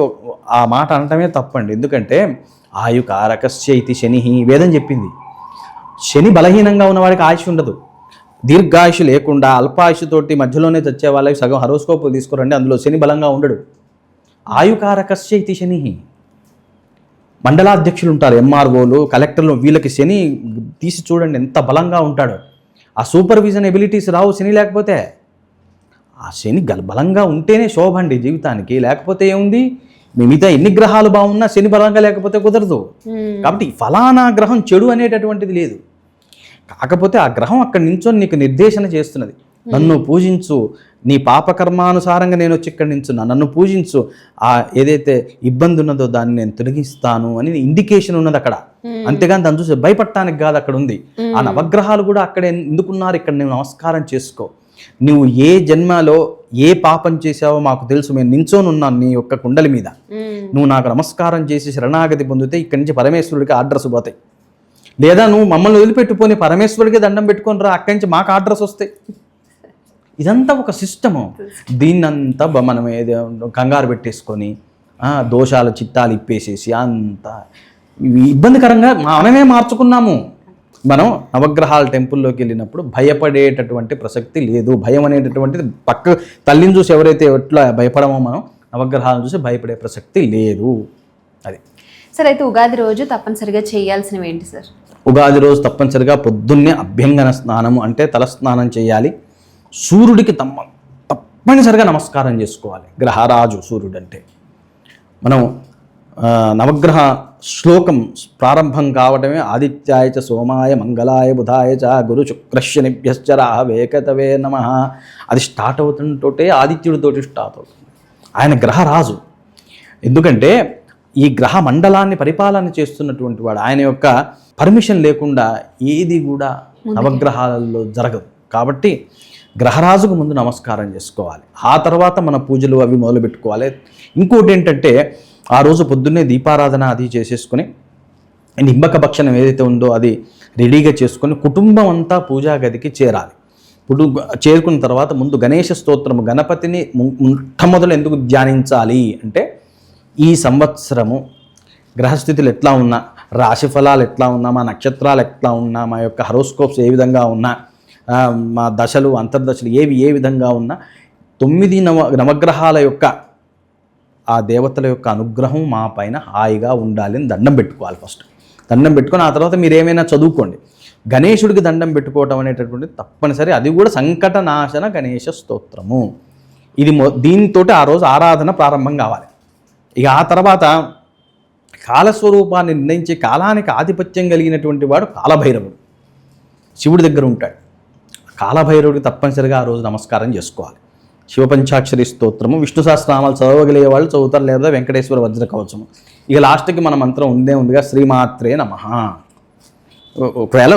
[SPEAKER 2] ఆ మాట అనటమే తప్పండి. ఎందుకంటే ఆయుకారకస్య ఇతి శని, వేదం చెప్పింది. శని బలహీనంగా ఉన్నవాడికి ఆయుష్ ఉండదు. దీర్ఘాయుషు లేకుండా అల్పాయుషుతోటి మధ్యలోనే చచ్చే వాళ్ళకి సగం హరోస్కోప్ తీసుకురండి, అందులో శని బలంగా ఉండడు. ఆయుకారకస్య ఇతి శని. మండలాధ్యక్షులు ఉంటారు, ఎంఆర్ఓలు, కలెక్టర్లు, వీళ్ళకి శని తీసి చూడండి ఎంత బలంగా ఉంటాడో. ఆ సూపర్విజన్ ఎబిలిటీస్ రావు శని లేకపోతే. ఆ శని బలంగా ఉంటేనే శోభ అండి జీవితానికి. లేకపోతే ఏముంది? మిగతా ఎన్ని గ్రహాలు బాగున్నా శని బలంగా లేకపోతే కుదరదు. కాబట్టి ఫలానా గ్రహం చెడు అనేటటువంటిది లేదు. కాకపోతే ఆ గ్రహం అక్కడ నించొని నీకు నిర్దేశన చేస్తున్నది. నన్ను పూజించు, నీ పాపకర్మానుసారంగా నేను వచ్చి ఇక్కడ నించున్నా, నన్ను పూజించు, ఆ ఏదైతే ఇబ్బంది ఉన్నదో దాన్ని నేను తొలగిస్తాను అని ఇండికేషన్ ఉన్నది అక్కడ. అంతేగాని దాన్ని చూసి భయపడటానికి కాదు అక్కడ ఉంది. ఆ నవగ్రహాలు కూడా అక్కడ ఎందుకున్నారు, ఇక్కడ నువ్వు నమస్కారం చేసుకో. నువ్వు ఏ జన్మలో ఏ పాపం చేసావో మాకు తెలుసు, మేము నించొని ఉన్నాను నీ యొక్క కుండలి మీద. నువ్వు నాకు నమస్కారం చేసి శరణాగతి పొందితే ఇక్కడి నుంచి పరమేశ్వరుడికి ఆర్డర్స్ పోతాయి. లేదా నువ్వు మమ్మల్ని వదిలిపెట్టుకొని పరమేశ్వరుడికి దండం పెట్టుకొని రా, అక్కడి నుంచి మాకు ఆర్డర్స్ వస్తాయి. ఇదంతా ఒక సిస్టము. దీన్నంతా మనం కంగారు పెట్టేసుకొని దోషాల చిత్తాలు ఇప్పేసేసి అంత ఇబ్బందికరంగా మనమే మార్చుకున్నాము. మనం నవగ్రహాల టెంపుల్లోకి వెళ్ళినప్పుడు భయపడేటటువంటి ప్రసక్తి లేదు. భయం అనేటటువంటిది పక్క తల్లిని చూసి ఎవరైతే ఎట్లా భయపడమో మనం నవగ్రహాలను చూసి భయపడే ప్రసక్తి లేదు. అది
[SPEAKER 1] సార్. అయితే ఉగాది రోజు తప్పనిసరిగా చేయాల్సినవి ఏంటి సార్?
[SPEAKER 2] ఉగాది రోజు తప్పనిసరిగా పొద్దున్నే అభ్యంగన స్నానము అంటే తలస్నానం చేయాలి. సూర్యుడికి తప్పనిసరిగా నమస్కారం చేసుకోవాలి. గ్రహరాజు సూర్యుడు అంటే మనం నవగ్రహ శ్లోకం ప్రారంభం కావటమే ఆదిత్యాయ చ సోమాయ మంగళాయ బుధాయ చ గురు శుక్రశనిభ్యశ్చ రాహవేకతవే నమః. అది స్టార్ట్ అవుతుంటే ఆదిత్యుడితోటి స్టార్ట్ అవుతుంది. ఆయన గ్రహరాజు. ఎందుకంటే ఈ గ్రహ మండలాన్ని పరిపాలన చేస్తున్నటువంటి వాడు. ఆయన యొక్క పర్మిషన్ లేకుండా ఏది కూడా నవగ్రహాలలో జరగదు. కాబట్టి గ్రహరాజుకు ముందు నమస్కారం చేసుకోవాలి. ఆ తర్వాత మన పూజలు అవి మొదలు పెట్టుకోవాలి. ఇంకోటి ఏంటంటే ఆ రోజు పొద్దున్నే దీపారాధన అది చేసేసుకొని నింబక భక్షణం ఏదైతే ఉందో అది రెడీగా చేసుకొని కుటుంబం అంతా పూజా గదికి చేరాలి. చేరుకున్న తర్వాత ముందు గణేష స్తోత్రము, గణపతిని మొట్టమొదలు ఎందుకు ధ్యానించాలి అంటే ఈ సంవత్సరము గ్రహస్థితులు ఎట్లా ఉన్నా, రాశి ఫలాలు ఎట్లా ఉన్నా, మా నక్షత్రాలు ఎట్లా ఉన్నా, మా యొక్క హరోస్కోప్స్ ఏ విధంగా ఉన్నా, మా దశలు అంతర్దశలు ఏ విధంగా ఉన్నా 9 నవగ్రహాల యొక్క ఆ దేవతల యొక్క అనుగ్రహం మా పైన హాయిగా ఉండాలి అని దండం పెట్టుకోవాలి. ఫస్ట్ దండం పెట్టుకొని ఆ తర్వాత మీరు ఏమైనా చదువుకోండి. గణేశుడికి దండం పెట్టుకోవటం అనేటటువంటిది తప్పనిసరి. అది కూడా సంకటనాశన గణేశ స్తోత్రము. ఇది దీంతో ఆ రోజు ఆరాధన ప్రారంభం కావాలి. ఇక ఆ తర్వాత కాలస్వరూపాన్ని నిర్ణయించే కాలానికి ఆధిపత్యం కలిగినటువంటి వాడు కాలభైరవుడు. శివుడి దగ్గర ఉంటాడు. కాలభైరవుడికి తప్పనిసరిగా ఆ రోజు నమస్కారం చేసుకోవాలి. శివపంచాక్షరి స్తోత్రము, విష్ణు సహస్రనామాలు చదవగలిగే వాళ్ళు చదువుతారు, లేదా వెంకటేశ్వర వజ్ర కవచము. ఇక లాస్ట్కి మన మంత్రం ఉందిగా శ్రీమాత్రే నమః. ఒకవేళ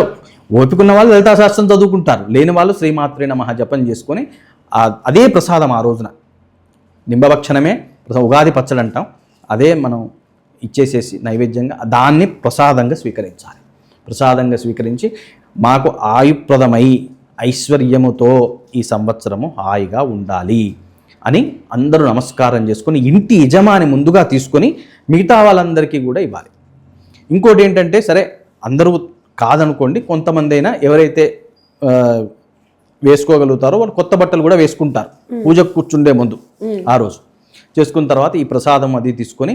[SPEAKER 2] ఓపికన్న వాళ్ళు లలితా శాస్త్రం చదువుకుంటారు, లేని వాళ్ళు శ్రీమాత్రే నమః జపం చేసుకొని అదే ప్రసాదం ఆ రోజున. నింబభక్షణమే ఉగాది పచ్చడి అంటాం. అదే మనం ఇచ్చేసేసి నైవేద్యంగా దాన్ని ప్రసాదంగా స్వీకరించాలి. ప్రసాదంగా స్వీకరించి మాకు ఆయుప్రదమై ఐశ్వర్యముతో ఈ సంవత్సరము హాయిగా ఉండాలి అని అందరూ నమస్కారం చేసుకొని ఇంటి యజమాని ముందుగా తీసుకొని మిగతా వాళ్ళందరికీ కూడా ఇవ్వాలి. ఇంకోటి ఏంటంటే సరే అందరూ కాదనుకోండి, కొంతమంది అయినా ఎవరైతే వేసుకోగలుగుతారో వాళ్ళు కొత్త బట్టలు కూడా వేసుకుంటారు పూజకు కూర్చుండే ముందు ఆ రోజు. చేసుకున్న తర్వాత ఈ ప్రసాదం అది తీసుకొని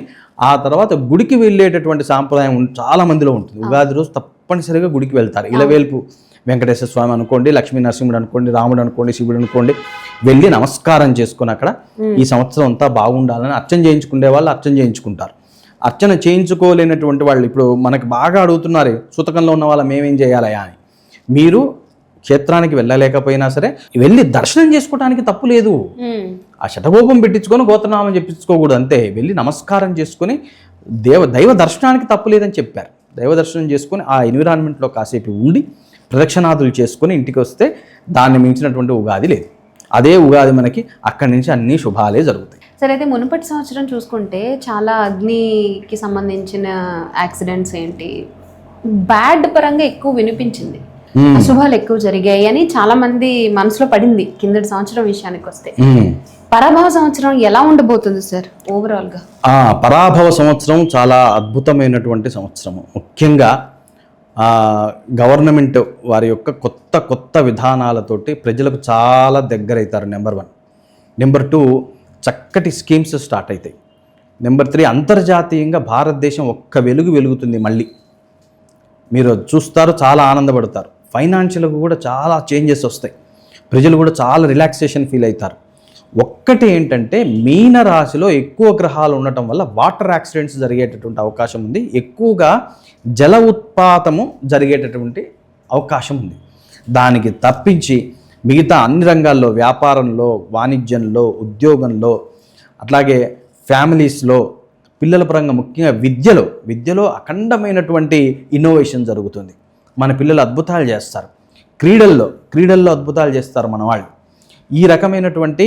[SPEAKER 2] ఆ తర్వాత గుడికి వెళ్ళేటటువంటి సాంప్రదాయం చాలా మందిలో ఉంటుంది. ఉగాది రోజు తప్పనిసరిగా గుడికి వెళ్తారు. ఇలవేల్పు వెంకటేశ్వర స్వామి అనుకోండి, లక్ష్మీ నరసింహుడు అనుకోండి, రాముడు అనుకోండి, శివుడు అనుకోండి, వెళ్ళి నమస్కారం చేసుకుని అక్కడ ఈ సంవత్సరం అంతా బాగుండాలని అర్చన చేయించుకునే వాళ్ళు అర్చన చేయించుకుంటారు. అర్చన చేయించుకోలేనటువంటి వాళ్ళు ఇప్పుడు మనకి బాగా అడుగుతున్నారు, సూతకంలో ఉన్న వాళ్ళ మేమేం చేయాలయా అని. మీరు క్షేత్రానికి వెళ్ళలేకపోయినా సరే వెళ్ళి దర్శనం చేసుకోవడానికి తప్పు లేదు. ఆ శటగోపం పెట్టించుకొని గోత్రనామం చెప్పించుకోకూడదు అంతే. వెళ్ళి నమస్కారం చేసుకొని దైవ దర్శనానికి తప్పు లేదని చెప్పారు. దైవ దర్శనం చేసుకొని ఆ ఎన్విరాన్మెంట్లో కాసేపు ఉండి ప్రదక్షిణాదులు చేసుకొని ఇంటికి వస్తే దాన్ని మించినటువంటి ఉగాది లేదు. అదే ఉగాది మనకి అక్కడి నుంచి అన్ని శుభాలే జరుగుతాయి.
[SPEAKER 1] సరే, అయితే మునుపటి సంవత్సరం చూసుకుంటే చాలా అగ్నికి సంబంధించిన యాక్సిడెంట్స్ ఏంటి బ్యాడ్ పరంగా ఎక్కువ వినిపించింది, అశుభాలు ఎక్కువ జరిగాయి అని చాలా మంది మనసులో పడింది కిందటి సంవత్సరం విషయానికి వస్తే. పరాభవ సంవత్సరం ఎలా ఉండబోతుంది సార్ ఓవరాల్ గా?
[SPEAKER 2] పరాభవ సంవత్సరం చాలా అద్భుతమైనటువంటి సంవత్సరము. ముఖ్యంగా గవర్నమెంట్ వారి యొక్క కొత్త విధానాలతోటి ప్రజలకు చాలా దగ్గరవుతారు. నెంబర్ 1. నెంబర్ 2, చక్కటి స్కీమ్స్ స్టార్ట్ అవుతాయి. నెంబర్ 3, అంతర్జాతీయంగా భారతదేశం ఒక్క వెలుగుతుంది. మళ్ళీ మీరు చూస్తారు, చాలా ఆనందపడతారు. ఫైనాన్షియల్గా కూడా చాలా చేంజెస్ వస్తాయి. ప్రజలు కూడా చాలా రిలాక్సేషన్ ఫీల్ అవుతారు. ఒక్కటి ఏంటంటే మీన రాశిలో ఎక్కువ గ్రహాలు ఉండటం వల్ల వాటర్ యాక్సిడెంట్స్ జరిగేటటువంటి అవకాశం ఉంది. ఎక్కువగా జల ఉత్పాతము జరిగేటటువంటి అవకాశం ఉంది. దానికి తప్పించి మిగతా అన్ని రంగాల్లో, వ్యాపారంలో, వాణిజ్యంలో, ఉద్యోగంలో, అట్లాగే ఫ్యామిలీస్లో, పిల్లల పరంగా ముఖ్యంగా విద్యలో అఖండమైనటువంటి ఇన్నోవేషన్ జరుగుతుంది. మన పిల్లలు అద్భుతాలు చేస్తారు. క్రీడల్లో అద్భుతాలు చేస్తారు మన వాళ్ళు. ఈ రకమైనటువంటి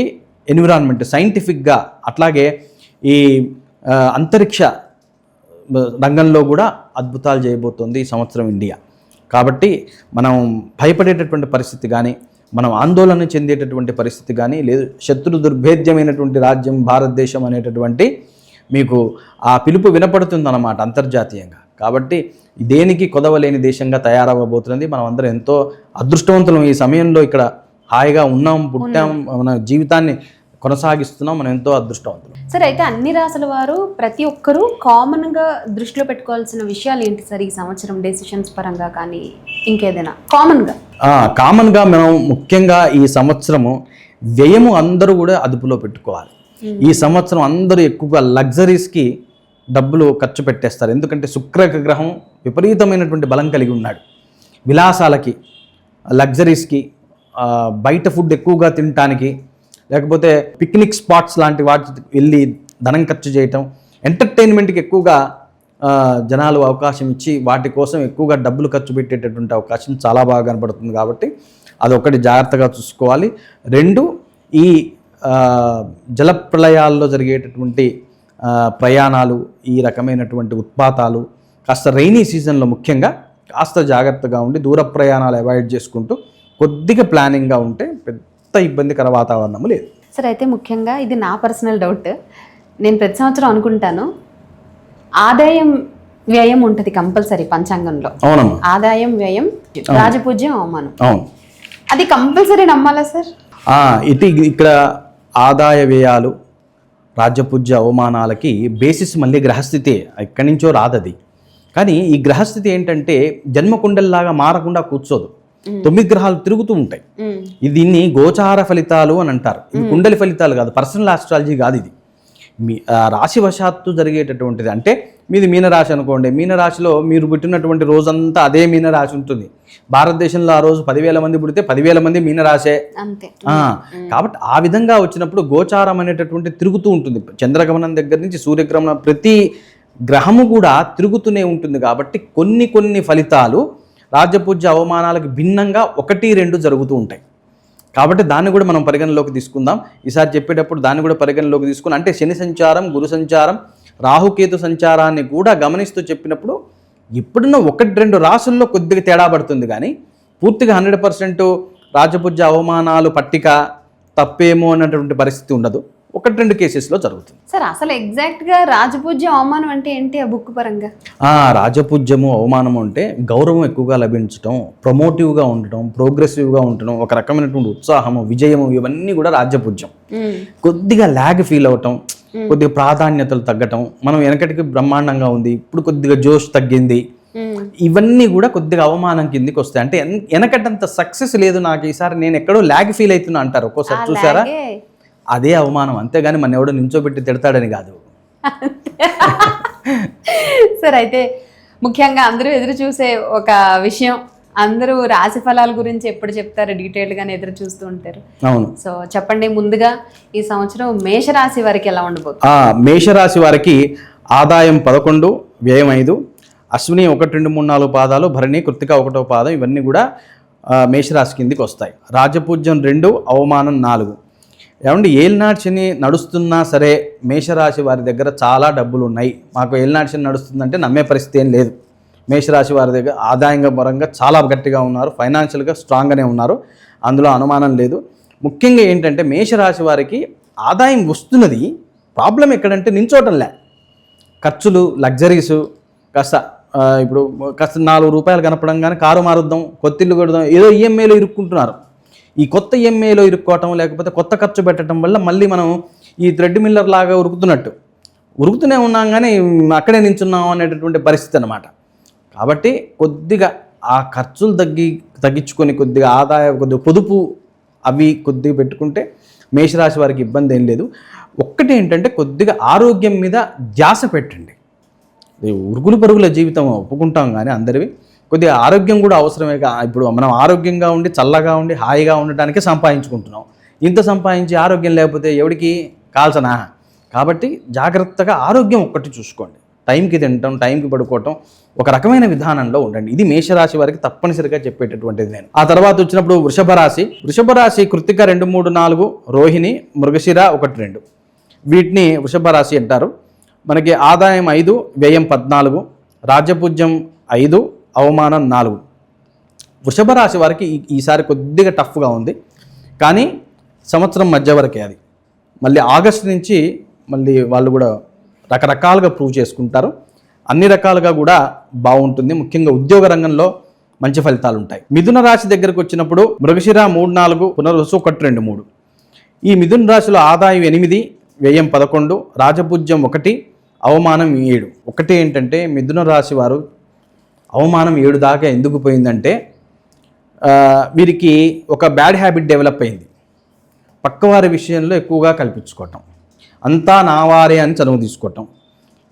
[SPEAKER 2] ఎన్విరాన్మెంట్ సైంటిఫిక్గా, అట్లాగే ఈ అంతరిక్ష రంగంలో కూడా అద్భుతాలు చేయబోతోంది ఈ సంవత్సరం ఇండియా. కాబట్టి మనం భయపడేటటువంటి పరిస్థితి కానీ, మనం ఆందోళన చెందేటటువంటి పరిస్థితి కానీ లేదు. శత్రు దుర్భేద్యమైనటువంటి రాజ్యం భారతదేశం అనేటటువంటి మీకు ఆ పిలుపు వినపడుతుందన్నమాట అంతర్జాతీయంగా. కాబట్టి దేనికి కొదవలేని దేశంగా తయారవ్వబోతున్నది. మనం అందరం ఎంతో అదృష్టవంతులం. ఈ సమయంలో ఇక్కడ హాయిగా ఉన్నాం, పుట్టాం, మన జీవితాన్ని కొనసాగిస్తున్నాం. మనం ఎంతో అదృష్టవంతులం.
[SPEAKER 1] సరే, అయితే అన్ని రాసుల వారు ప్రతి ఒక్కరూ కామన్గా దృష్టిలో పెట్టుకోవాల్సిన విషయాలు ఏంటి సార్ ఈ సంవత్సరం డెసిషన్స్ పరంగా కానీ ఇంకేదైనా
[SPEAKER 2] కామన్గా మనం ముఖ్యంగా ఈ సంవత్సరము వ్యయము అందరూ కూడా అదుపులో పెట్టుకోవాలి. ఈ సంవత్సరం అందరూ ఎక్కువగా లగ్జరీస్కి డబ్బులు ఖర్చు పెట్టేస్తారు. ఎందుకంటే శుక్ర గ్రహం విపరీతమైనటువంటి బలం కలిగి ఉన్నాడు. విలాసాలకి, లగ్జరీస్కి, బయట ఫుడ్ ఎక్కువగా తినటానికి, లేకపోతే పిక్నిక్ స్పాట్స్ లాంటి వాటికి వెళ్ళి ధనం ఖర్చు చేయటం, ఎంటర్టైన్మెంట్కి ఎక్కువగా జనాలు అవకాశం ఇచ్చి వాటి కోసం ఎక్కువగా డబ్బులు ఖర్చు పెట్టేటటువంటి అవకాశం చాలా బాగా కనపడుతుంది. కాబట్టి అదొకటి జాగ్రత్తగా చూసుకోవాలి. 2, ఈ జలప్రళయాల్లో జరిగేటటువంటి ప్రయాణాలు, ఈ రకమైనటువంటి ఉత్పాతాలు కాస్త రైనీ సీజన్లో ముఖ్యంగా కాస్త జాగ్రత్తగా ఉండి దూర ప్రయాణాలు అవాయిడ్ చేసుకుంటూ కొద్దిగా ప్లానింగ్గా ఉంటే పెద్ద ఇబ్బందికర వాతావరణం లేదు.
[SPEAKER 1] సరే, అయితే ముఖ్యంగా ఇది నా పర్సనల్ డౌట్. నేను ప్రతి సంవత్సరం అనుకుంటాను ఆదాయం వ్యయం ఉంటుంది కంపల్సరీ పంచాంగంలో.
[SPEAKER 2] అవునమ్మా.
[SPEAKER 1] ఆదాయం వ్యయం, రాజపూజ్యం, అవమానం.
[SPEAKER 2] అవును,
[SPEAKER 1] అది కంపల్సరీ నమ్మాలా సార్?
[SPEAKER 2] ఇక్కడ ఆదాయ వ్యయాలు, రాజ్యపూజ్య అవమానాలకి బేసిస్ మళ్ళీ గ్రహస్థితి. ఎక్కడి నుంచో రాదది. కానీ ఈ గ్రహస్థితి ఏంటంటే జన్మకుండల్లాగా మారకుండా కూర్చోదు. 9 గ్రహాలు తిరుగుతూ ఉంటాయి. దీన్ని గోచార ఫలితాలు అని అంటారు. ఇది కుండలి ఫలితాలు కాదు, పర్సనల్ ఆస్ట్రాలజీ కాదు. ఇది మీ రాశివశాత్తు జరిగేటటువంటిది. అంటే మీది మీనరాశి అనుకోండి, మీనరాశిలో మీరు పుట్టినటువంటి రోజంతా అదే మీనరాశి ఉంటుంది. భారతదేశంలో ఆ రోజు 10,000 మంది పుడితే 10,000 మంది మీనరాశే. కాబట్టి ఆ విధంగా వచ్చినప్పుడు గోచారం అనేటటువంటి తిరుగుతూ ఉంటుంది. చంద్రగమనం దగ్గర నుంచి సూర్యగ్రమణం, ప్రతి గ్రహము కూడా తిరుగుతూనే ఉంటుంది. కాబట్టి కొన్ని ఫలితాలు రాజ్యపూజ్య అవమానాలకు భిన్నంగా 1, 2 జరుగుతూ ఉంటాయి. కాబట్టి దాన్ని కూడా మనం పరిగణలోకి తీసుకుందాం. ఈసారి చెప్పేటప్పుడు దాన్ని కూడా పరిగణలోకి తీసుకుని, అంటే శని సంచారం, గురు సంచారం, రాహుకేతు సంచారాన్ని కూడా గమనిస్తూ చెప్పినప్పుడు ఇప్పుడున్న 1-2 రాసుల్లో కొద్దిగా తేడా పడుతుంది. కానీ పూర్తిగా 100% రాజపూజ్య అవమానాలు పట్టిక తప్పేమో అన్నటువంటి పరిస్థితి ఉండదు. ఒకటి 2 కేసెస్లో జరుగుతుంది.
[SPEAKER 1] సార్ అసలు ఎగ్జాక్ట్గా రాజపూజ్యం అవమానం అంటే ఏంటి ఆ బుక్ పరంగా?
[SPEAKER 2] రాజపూజ్యము అవమానము అంటే గౌరవం ఎక్కువగా లభించడం, ప్రమోటివ్గా ఉండటం, ప్రోగ్రెసివ్గా ఉండటం, ఒక రకమైనటువంటి ఉత్సాహము, విజయము, ఇవన్నీ కూడా రాజపూజ్యం. కొద్దిగా ల్యాగ్ ఫీల్ అవటం, కొద్దిగా ప్రాధాన్యతలు తగ్గటం, మనం వెనకటికి బ్రహ్మాండంగా ఉంది, ఇప్పుడు కొద్దిగా జోష్ తగ్గింది, ఇవన్నీ కూడా కొద్దిగా అవమానం కిందికి వస్తాయి. అంటే వెనకటంత సక్సెస్ లేదు నాకు, ఈసారి నేను ఎక్కడో ల్యాగ్ ఫీల్ అవుతున్నా అంటారు ఒక్కోసారి, చూసారా? అదే అవమానం, అంతేగాని మన ఎవడో నించోబెట్టి తిడతాడని కాదు.
[SPEAKER 1] సార్ అయితే ముఖ్యంగా అందరూ ఎదురు చూసే ఒక విషయం, అందరూ రాశి ఫలాల గురించి ఎప్పుడు చెప్తారు డీటెయిల్గానే ఎదురు చూస్తూ ఉంటారు.
[SPEAKER 2] అవును.
[SPEAKER 1] సో చెప్పండి, ముందుగా ఈ సంవత్సరం మేషరాశి వారికి ఎలా ఉండబోతుంది?
[SPEAKER 2] మేషరాశి వారికి ఆదాయం 11, వ్యయం 5, అశ్విని 1, 2, 3, 4 పాదాలు, భరణి, కృత్తిక 1వ పాదం, ఇవన్నీ కూడా మేషరాశి కిందికి వస్తాయి. రాజపూజ్యం 2, అవమానం 4. ఏమండి, ఏలినాటి శని నడుస్తున్నా సరే మేషరాశి వారి దగ్గర చాలా డబ్బులు ఉన్నాయి, మాకు ఏలినాటి శని నడుస్తుందంటే నమ్మే పరిస్థితి ఏం లేదు. మేషరాశి వారి దగ్గర ఆదాయంగా పరంగా చాలా గట్టిగా ఉన్నారు, ఫైనాన్షియల్గా స్ట్రాంగ్గానే ఉన్నారు, అందులో అనుమానం లేదు. ముఖ్యంగా ఏంటంటే మేషరాశి వారికి ఆదాయం వస్తున్నది, ప్రాబ్లం ఎక్కడంటే నించోటంలే. ఖర్చులు, లగ్జరీసు, ఇప్పుడు కాస్త 4 రూపాయలు కనపడంగానే కారు మారుద్దాం, కొత్తిల్లు కొడదాం, ఏదో ఈఎంఐలో ఇరుక్కుంటున్నారు. ఈ కొత్త ఈఎంఐలో ఇరుక్కోవటం, లేకపోతే కొత్త ఖర్చు పెట్టడం వల్ల మళ్ళీ మనం ఈ థ్రెడ్ మిల్లర్ లాగా ఉరుకుతూనే ఉన్నాం కానీ అక్కడే నించున్నాం అనేటటువంటి పరిస్థితి అన్నమాట. కాబట్టి కొద్దిగా ఆ ఖర్చులు తగ్గించుకొని కొద్దిగా కొద్దిగా పొదుపు అవి కొద్దిగా పెట్టుకుంటే మేషరాశి వారికి ఇబ్బంది ఏం లేదు. ఒక్కటి ఏంటంటే కొద్దిగా ఆరోగ్యం మీద ధ్యాస పెట్టండి. ఉరుగులు పరుగుల జీవితం ఒప్పుకుంటాం కానీ అందరివి, కొద్దిగా ఆరోగ్యం కూడా అవసరమే. ఇప్పుడు మనం ఆరోగ్యంగా ఉండి చల్లగా ఉండి హాయిగా ఉండటానికే సంపాదించుకుంటున్నాం, ఇంత సంపాదించి ఆరోగ్యం లేకపోతే ఎవడికి కాల్చనా? కాబట్టి జాగ్రత్తగా ఆరోగ్యం ఒక్కటి చూసుకోండి, టైంకి తినటం, టైంకి పడుకోవటం, ఒక రకమైన విధానంలో ఉండండి. ఇది మేషరాశి వారికి తప్పనిసరిగా చెప్పేటటువంటిది నేను. ఆ తర్వాత వచ్చినప్పుడు వృషభ రాశి కృత్తిక 2, 3, 4, రోహిణి, మృగశిర 1, 2, వీటిని వృషభ రాశి అంటారు. మనకి ఆదాయం 5, వ్యయం 14, రాజ్యపూజ్యం 5, అవమానం 4. వృషభ రాశి వారికి ఈసారి కొద్దిగా టఫ్గా ఉంది, కానీ సంవత్సరం మధ్య వరకే. అది మళ్ళీ ఆగస్టు నుంచి మళ్ళీ వాళ్ళు కూడా రకరకాలుగా ప్రూవ్ చేసుకుంటారు, అన్ని రకాలుగా కూడా బాగుంటుంది. ముఖ్యంగా ఉద్యోగ రంగంలో మంచి ఫలితాలు ఉంటాయి. మిథున రాశి దగ్గరకు వచ్చినప్పుడు మృగశిర 3, 4, పునర్వసు 1, 2, 3. ఈ మిథున రాశిలో ఆదాయం 8, వ్యయం 11, రాజపూజ్యం 1, అవమానం 7. ఒకటి ఏంటంటే మిథున రాశి వారు అవమానం 7 దాకా ఎందుకు పోయిందంటే వీరికి ఒక బ్యాడ్ హ్యాబిట్ డెవలప్ అయింది. పక్కవారి విషయంలో ఎక్కువగా కల్పించుకోవటం, అంతా నావారే అని చనువు తీసుకోవటం,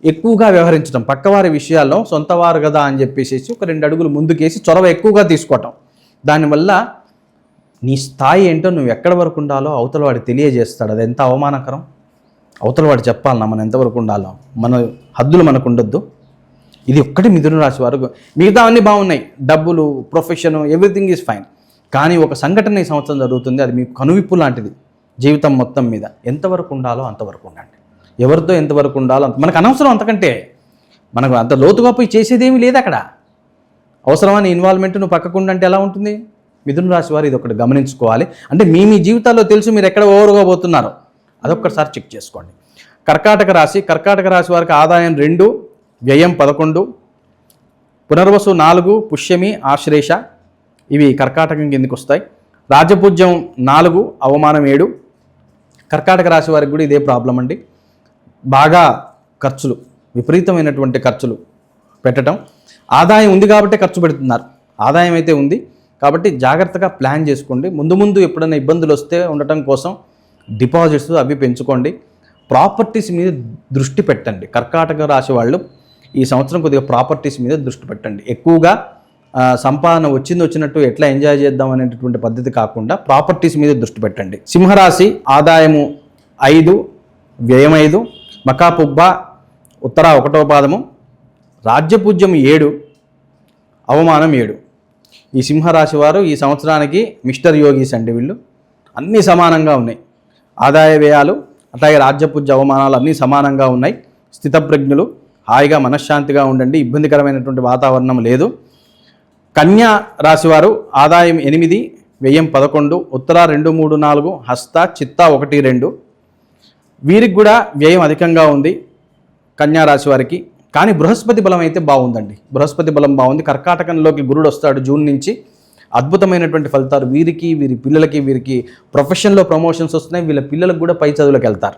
[SPEAKER 2] ఎక్కువగా వ్యవహరించడం, పక్కవారి విషయాల్లో సొంతవారు కదా అని చెప్పేసి ఒక 2 అడుగులు ముందుకేసి చొరవ ఎక్కువగా తీసుకోవటం. దానివల్ల నీ స్థాయి ఏంటో, నువ్వు ఎక్కడి వరకు ఉండాలో అవతల వాడు తెలియజేస్తాడు. అది ఎంత అవమానకరం. అవతల వాడు చెప్పాలన్నా మనం ఎంతవరకు ఉండాలో, మన హద్దులు మనకు ఉండొద్దు. ఇది ఒక్కటి మిథున రాశి వారు. మిగతా అన్నీ బాగున్నాయి, డబ్బులు, ప్రొఫెషన్, ఎవ్రీథింగ్ ఈజ్ ఫైన్. కానీ ఒక సంఘటన ఈ సంవత్సరం జరుగుతుంది, అది మీకు కనువిప్పు లాంటిది. జీవితం మొత్తం మీద ఎంతవరకు ఉండాలో అంతవరకు ఉండండి, ఎవరితో ఎంతవరకు ఉండాలో మనకు అనవసరం. అంతకంటే మనకు అంత లోతుగా పోయి చేసేదేమీ లేదు అక్కడ. అవసరమైన ఇన్వాల్వ్మెంట్ నువ్వు పక్కకుండా అంటే ఎలా ఉంటుంది? మిథున రాశి వారు ఇది ఒకటి గమనించుకోవాలి. అంటే మీ జీవితాల్లో తెలుసు మీరు ఎక్కడ ఓవర్గా పోతున్నారో, అదొక్కసారి చెక్ చేసుకోండి. కర్కాటక రాశి వారికి ఆదాయం 2, వ్యయం 11, పునర్వసు 4, పుష్యమి, ఆశ్లేష, ఇవి కర్కాటకం కిందకి వస్తాయి. రాజపూజ్యం 4, అవమానం 7. కర్కాటక రాశి వారికి కూడా ఇదే ప్రాబ్లం అండి. బాగా ఖర్చులు, విపరీతమైనటువంటి ఖర్చులు పెట్టడం. ఆదాయం ఉంది కాబట్టి ఖర్చు పెడుతున్నారు, ఆదాయం అయితే ఉంది కాబట్టి జాగ్రత్తగా ప్లాన్ చేసుకోండి. ముందు ఎప్పుడైనా ఇబ్బందులు వస్తే ఉండటం కోసం డిపాజిట్స్ అవి పెంచుకోండి. ప్రాపర్టీస్ మీద దృష్టి పెట్టండి. కర్కాటక రాశి వాళ్ళు ఈ సంవత్సరం కొద్దిగా ప్రాపర్టీస్ మీద దృష్టి పెట్టండి. ఎక్కువగా సంపాదన వచ్చినట్టు ఎట్లా ఎంజాయ్ చేద్దాం అనేటటువంటి పద్ధతి కాకుండా ప్రాపర్టీస్ మీద దృష్టి పెట్టండి. సింహరాశి ఆదాయము 5, వ్యయం 5, మకాపుబ్బ, ఉత్తర 1వ పాదము, రాజ్యపూజ్యం 7, అవమానం 7. ఈ సింహరాశి వారు ఈ సంవత్సరానికి మిస్టర్ యోగీస్ అండి. వీళ్ళు అన్నీ సమానంగా ఉన్నాయి. ఆదాయ వ్యయాలు అట్లాగే రాజ్యపూజ్య అవమానాలు అన్నీ సమానంగా ఉన్నాయి. స్థితప్రజ్ఞులు, హాయిగా మనశ్శాంతిగా ఉండండి, ఇబ్బందికరమైనటువంటి వాతావరణం లేదు. కన్యా రాశివారు ఆదాయం 8, వ్యయం 11, ఉత్తర 2, 3, 4, హస్త, చిత్త 1, 2. వీరికి కూడా వ్యయం అధికంగా ఉంది కన్యా రాశి వారికి. కానీ బృహస్పతి బలం అయితే బాగుందండి. బృహస్పతి బలం బాగుంది. కర్కాటకంలోకి గురుడు వస్తాడు జూన్ నుంచి. అద్భుతమైనటువంటి ఫలితాలు వీరికి, వీరి పిల్లలకి, వీరికి ప్రొఫెషన్లో ప్రమోషన్స్ వస్తున్నాయి. వీళ్ళ పిల్లలకు కూడా పై చదువులకు వెళ్తారు.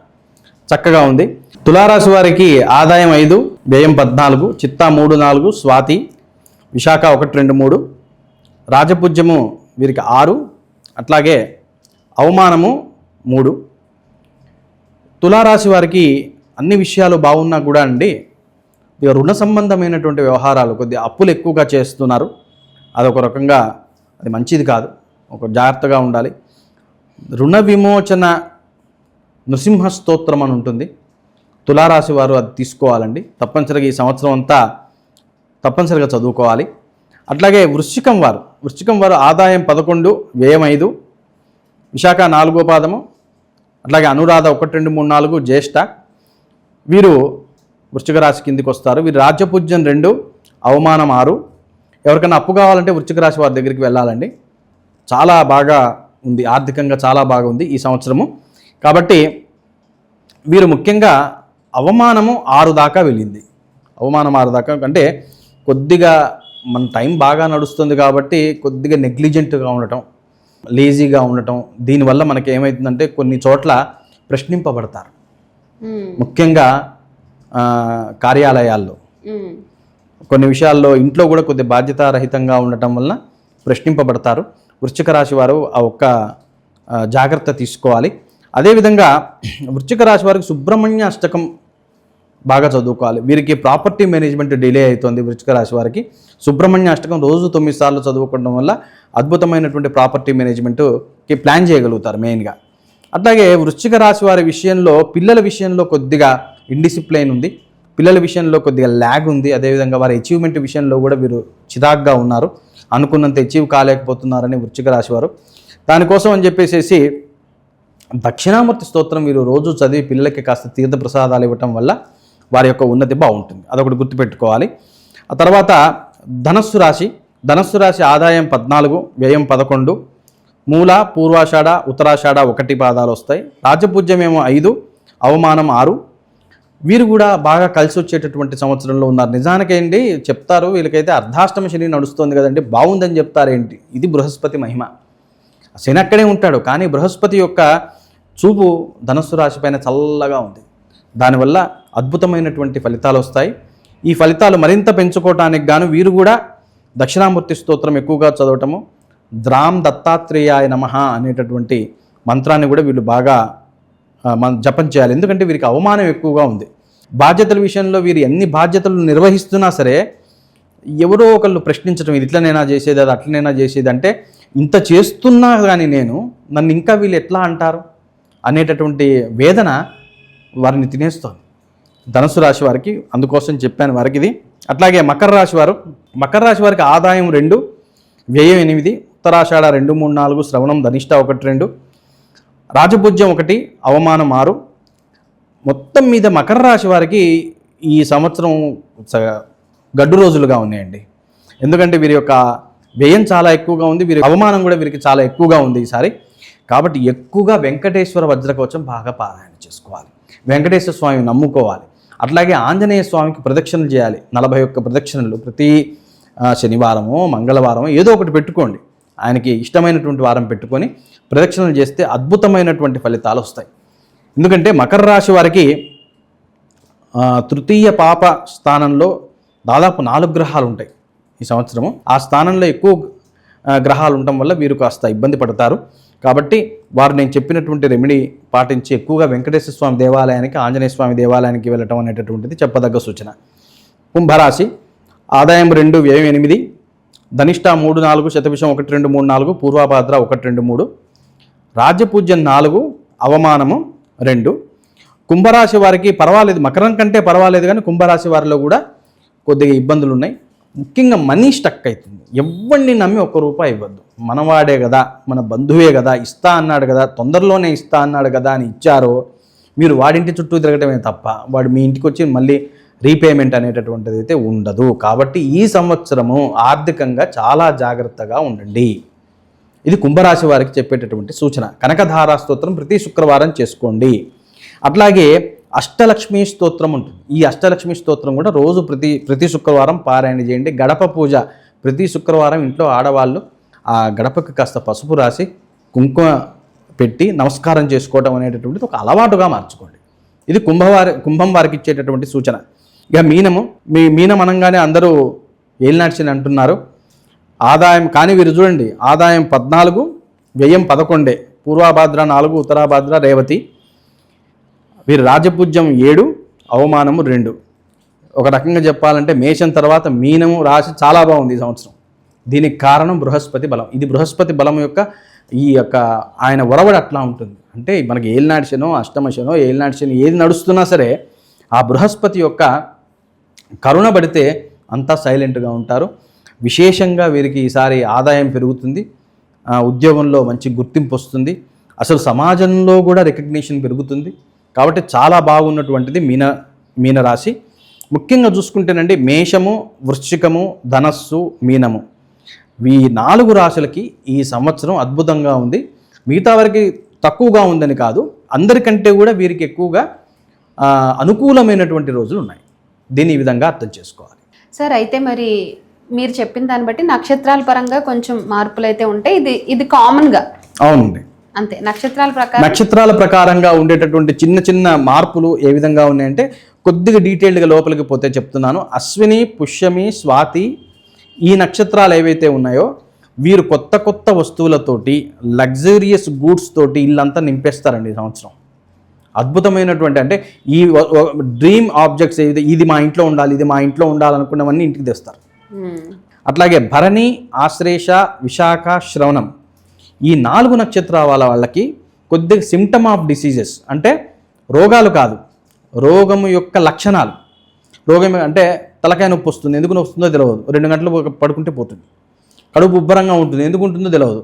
[SPEAKER 2] చక్కగా ఉంది. తులారాశి వారికి ఆదాయం 5, వ్యయం 14, చిత్తా 3, 4, స్వాతి, విశాఖ 1, 2, 3, రాజపూజ్యము వీరికి 6, అట్లాగే అవమానము 3. తులారాశి వారికి అన్ని విషయాలు బాగున్నా కూడా అండి, ఇక రుణ సంబంధమైనటువంటి వ్యవహారాలు కొద్దిగా అప్పులు ఎక్కువగా చేస్తున్నారు. అదొక రకంగా అది మంచిది కాదు. ఒక జాగ్రత్తగా ఉండాలి. రుణ విమోచన నృసింహ స్తోత్రం అని ఉంటుంది. తులారాశి వారు అది తీసుకోవాలండి. తప్పనిసరిగా ఈ సంవత్సరం అంతా తప్పనిసరిగా చదువుకోవాలి. అట్లాగే వృశ్చికం వారు ఆదాయం 11, వ్యయం 5, విశాఖ 4వ పాదము, అట్లాగే అనురాధ 1, 2, 3, 4, జ్యేష్ఠ. వీరు వృశ్చిక రాశి కిందికి వస్తారు. వీరు రాజ్యపూజ్యం 2, అవమానం 6. ఎవరికైనా అప్పు కావాలంటే వృశ్చిక రాశి వారి దగ్గరికి వెళ్ళాలండి. చాలా బాగా ఉంది, ఆర్థికంగా చాలా బాగా ఉంది ఈ సంవత్సరము. కాబట్టి వీరు ముఖ్యంగా అవమానము 6 దాకా వెళ్ళింది. అవమానం 6 దాకా అంటే కొద్దిగా మన టైం బాగా నడుస్తుంది కాబట్టి కొద్దిగా నెగ్లిజెంట్గా ఉండటం, లేజీగా ఉండటం, దీనివల్ల మనకి ఏమవుతుందంటే కొన్ని చోట్ల ప్రశ్నింపబడతారు. ముఖ్యంగా కార్యాలయాల్లో కొన్ని విషయాల్లో, ఇంట్లో కూడా కొద్ది బాధ్యతారహితంగా ఉండటం వలన ప్రశ్నింపబడతారు. వృశ్చిక రాశి వారు ఆ ఒక్క జాగ్రత్త తీసుకోవాలి. అదేవిధంగా వృశ్చిక రాశి వారికి సుబ్రహ్మణ్య అష్టకం బాగా చదువుకోవాలి. వీరికి ప్రాపర్టీ మేనేజ్మెంట్ డిలే అవుతుంది. వృశ్చిక రాశి వారికి సుబ్రహ్మణ్య అష్టకం రోజు 9 సార్లు చదువుకోవడం వల్ల అద్భుతమైనటువంటి ప్రాపర్టీ మేనేజ్మెంట్కి ప్లాన్ చేయగలుగుతారు మెయిన్గా. అట్లాగే వృశ్చిక రాశి వారి విషయంలో, పిల్లల విషయంలో కొద్దిగా ఇండిసిప్లైన్ ఉంది. పిల్లల విషయంలో కొద్దిగా ల్యాగ్ ఉంది. అదేవిధంగా వారి అచీవ్మెంట్ విషయంలో కూడా వీరు చిరాగ్గా ఉన్నారు. అనుకున్నంత అచీవ్ కాలేకపోతున్నారని వృశ్చిక రాశి వారు. దానికోసం అని చెప్పేసి దక్షిణామూర్తి స్తోత్రం వీరు రోజు చదివి పిల్లలకి కాస్త తీర్థ ప్రసాదాలు ఇవ్వటం వల్ల వారి యొక్క ఉన్నతి బాగుంటుంది. అదొకటి గుర్తుపెట్టుకోవాలి. ఆ తర్వాత ధనస్సు రాశి ఆదాయం 14, వ్యయం 11, మూల, పూర్వాషాఢ, ఉత్తరాషాఢ 1 పాదాలు వస్తాయి. రాజపూజ్యమేమో 5, అవమానం 6. వీరు కూడా బాగా కలిసి వచ్చేటటువంటి సంవత్సరంలో ఉన్నారు. నిజానికేంటి చెప్తారు, వీళ్ళకైతే అర్ధాష్టమ శని నడుస్తుంది కదండి, బాగుందని చెప్తారేంటి? ఇది బృహస్పతి మహిమ. శని అక్కడే ఉంటాడు, కానీ బృహస్పతి యొక్క చూపు ధనస్సు రాశి పైన చల్లగా ఉంది. దానివల్ల అద్భుతమైనటువంటి ఫలితాలు వస్తాయి. ఈ ఫలితాలు మరింత పెంచుకోవటానికి గాను వీరు కూడా దక్షిణామూర్తి స్తోత్రం ఎక్కువగా చదవటము, ద్రాం దత్తాత్రేయాయ నమః అనేటటువంటి మంత్రాన్ని కూడా వీళ్ళు బాగా జపం చేయాలి. ఎందుకంటే వీరికి అవమానం ఎక్కువగా ఉంది. బాధ్యతల విషయంలో వీరు ఎన్ని బాధ్యతలు నిర్వహిస్తున్నా సరే ఎవరో ఒకళ్ళు ప్రశ్నించడం, ఇది ఇట్లనైనా చేసేది, అది అట్లనైనా చేసేది, అంటే ఇంత చేస్తున్నా కానీ నన్ను ఇంకా వీళ్ళు ఎట్లా అంటారు అనేటటువంటి వేదన వారిని తినేస్తోంది ధనుసు రాశి వారికి. అందుకోసం చెప్పాను వారికి ఇది. అట్లాగే మకర రాశి వారికి ఆదాయం 2, వ్యయం 8, ఉత్తరాషాఢ 2, 3, 4, శ్రవణం, ధనిష్ట 1, 2, రాజపూజ్యం 1, అవమానం 6. మొత్తం మీద మకర రాశి వారికి ఈ సంవత్సరం గడ్డు రోజులుగా ఉన్నాయండి. ఎందుకంటే వీరి యొక్క వ్యయం చాలా ఎక్కువగా ఉంది, వీరి అవమానం కూడా వీరికి చాలా ఎక్కువగా ఉంది ఈసారి. కాబట్టి ఎక్కువగా వెంకటేశ్వర వజ్రకవచం బాగా పారాయణ చేసుకోవాలి, వెంకటేశ్వర స్వామిని నమ్ముకోవాలి. అట్లాగే ఆంజనేయ స్వామికి ప్రదక్షిణలు చేయాలి. 41 ప్రదక్షిణలు ప్రతి శనివారమో మంగళవారమో ఏదో ఒకటి పెట్టుకోండి. ఆయనకి ఇష్టమైనటువంటి వారం పెట్టుకొని ప్రదక్షిణలు చేస్తే అద్భుతమైనటువంటి ఫలితాలు వస్తాయి. ఎందుకంటే మకర రాశి వారికి తృతీయ పాప స్థానంలో దాదాపు 4 గ్రహాలు ఉంటాయి ఈ సంవత్సరము. ఆ స్థానంలో ఎక్కువ గ్రహాలు ఉండటం వల్ల వీరు కాస్త ఇబ్బంది పడతారు. కాబట్టి వారు నేను చెప్పినటువంటి రెమెడీ పాటించి ఎక్కువగా వెంకటేశ్వర స్వామి దేవాలయానికి, ఆంజనేయ స్వామి దేవాలయానికి వెళ్ళటం అనేటటువంటిది చెప్పదగ్గ సూచన. కుంభరాశి ఆదాయం 2, వ్యయం 8, ధనిష్ట 3, 4, శతభిషం 1, 2, 3, 4, పూర్వాభాద్ర 1, 2, 3, రాజ్యపూజ్యం 4, అవమానము 2. కుంభరాశి వారికి పర్వాలేదు, మకరం కంటే పర్వాలేదు, కానీ కుంభరాశి వారిలో కూడా కొద్దిగా ఇబ్బందులు ఉన్నాయి. ముఖ్యంగా మనీ స్టక్ అవుతుంది. ఎవరిని నమ్మి ₹1 ఇవ్వద్దు. మనవాడే కదా, మన బంధువే కదా, ఇస్తా అన్నాడు కదా, తొందరలోనే ఇస్తా అన్నాడు కదా అని ఇచ్చారో మీరు వాడింటి చుట్టూ తిరగటమే తప్ప వాడు మీ ఇంటికి వచ్చి మళ్ళీ రీపేమెంట్ అనేటటువంటిది అయితే ఉండదు. కాబట్టి ఈ సంవత్సరము ఆర్థికంగా చాలా జాగ్రత్తగా ఉండండి. ఇది కుంభరాశి వారికి చెప్పేటటువంటి సూచన. కనకధారా స్తోత్రం ప్రతి శుక్రవారం చేసుకోండి. అట్లాగే అష్టలక్ష్మి స్తోత్రం ఉంటుంది. ఈ అష్టలక్ష్మి స్తోత్రం కూడా రోజు ప్రతి శుక్రవారం పారాయణ చేయండి. గడప పూజ ప్రతి శుక్రవారం ఇంట్లో ఆడవాళ్ళు ఆ గడపకి కాస్త పసుపు రాసి కుంకుమ పెట్టి నమస్కారం చేసుకోవడం అనేటటువంటిది ఒక అలవాటుగా మార్చుకోండి. ఇది కుంభం వారికి ఇచ్చేటటువంటి సూచన. ఇక మీనం అనగానే అందరూ ఏలినాడ్సిని అంటున్నారు. ఆదాయం కానీ వీరు చూడండి, ఆదాయం 14, వ్యయం 11, పూర్వాభాద్ర 4, ఉత్తరాభాద్ర రేవతి. వీరు రాజపూజ్యం 7, అవమానము 2. ఒక రకంగా చెప్పాలంటే మేషం తర్వాత మీనము రాశి చాలా బాగుంది ఈ సంవత్సరం. దీనికి కారణం బృహస్పతి బలం. ఇది బృహస్పతి బలం యొక్క ఆయన ఒరవడి అట్లా ఉంటుంది. అంటే మనకి ఏలినాడ్శనో అష్టమశనో ఏలినాడ్శనో ఏది నడుస్తున్నా సరే ఆ బృహస్పతి యొక్క కరుణ పడితే అంతా సైలెంట్గా ఉంటారు. విశేషంగా వీరికి ఈసారి ఆదాయం పెరుగుతుంది, ఉద్యోగంలో మంచి గుర్తింపు వస్తుంది, అసలు సమాజంలో కూడా రికగ్నిషన్ పెరుగుతుంది. కాబట్టి చాలా బాగున్నటువంటిది మీనరాశి. ముఖ్యంగా చూసుకుంటేనండి మేషము, వృశ్చికము, ధనస్సు, మీనము ఈ 4 రాశులకి ఈ సంవత్సరం అద్భుతంగా ఉంది. మిగతా వారికి తక్కువగా ఉందని కాదు, అందరికంటే కూడా వీరికి ఎక్కువగా అనుకూలమైనటువంటి రోజులు ఉన్నాయి. దీన్ని ఈ విధంగా అర్థం చేసుకోవాలి.
[SPEAKER 1] సార్ అయితే మరి మీరు చెప్పిన దాన్ని బట్టి నక్షత్రాల పరంగా కొంచెం మార్పులు అయితే ఉంటాయి. ఇది కామన్గా
[SPEAKER 2] అవునండి,
[SPEAKER 1] అంతే. నక్షత్రాల
[SPEAKER 2] ప్రకారంగా ఉండేటటువంటి చిన్న చిన్న మార్పులు ఏ విధంగా ఉన్నాయంటే కొద్దిగా డీటెయిల్డ్గా లోపలికి పోతే చెప్తున్నాను. అశ్విని, పుష్యమి, స్వాతి ఈ నక్షత్రాలు ఏవైతే ఉన్నాయో వీరు కొత్త కొత్త వస్తువులతోటి లగ్జరియస్ గూడ్స్ తోటి ఇల్లంతా నింపేస్తారండి ఈ సంవత్సరం. అద్భుతమైనటువంటి అంటే ఈ డ్రీమ్ ఆబ్జెక్ట్స్ ఏదైతే ఇది మా ఇంట్లో ఉండాలి, ఇది మా ఇంట్లో ఉండాలనుకున్నవన్నీ ఇంటికి తెస్తారు. అట్లాగే భరణి, ఆశ్లేష, విశాఖ, శ్రవణం ఈ 4 నక్షత్రాల వాళ్ళకి కొద్దిగా సిమ్టమ్ ఆఫ్ డిసీజెస్ అంటే రోగాలు కాదు, రోగము యొక్క లక్షణాలు. రోగం అంటే తలకాయ నొప్పి వస్తుంది, ఎందుకు నొప్పి వస్తుందో తెలియదు, 2 గంటలు పడుకుంటే పోతుంది. కడుపు ఉబ్బరంగా ఉంటుంది, ఎందుకు ఉంటుందో తెలియదు,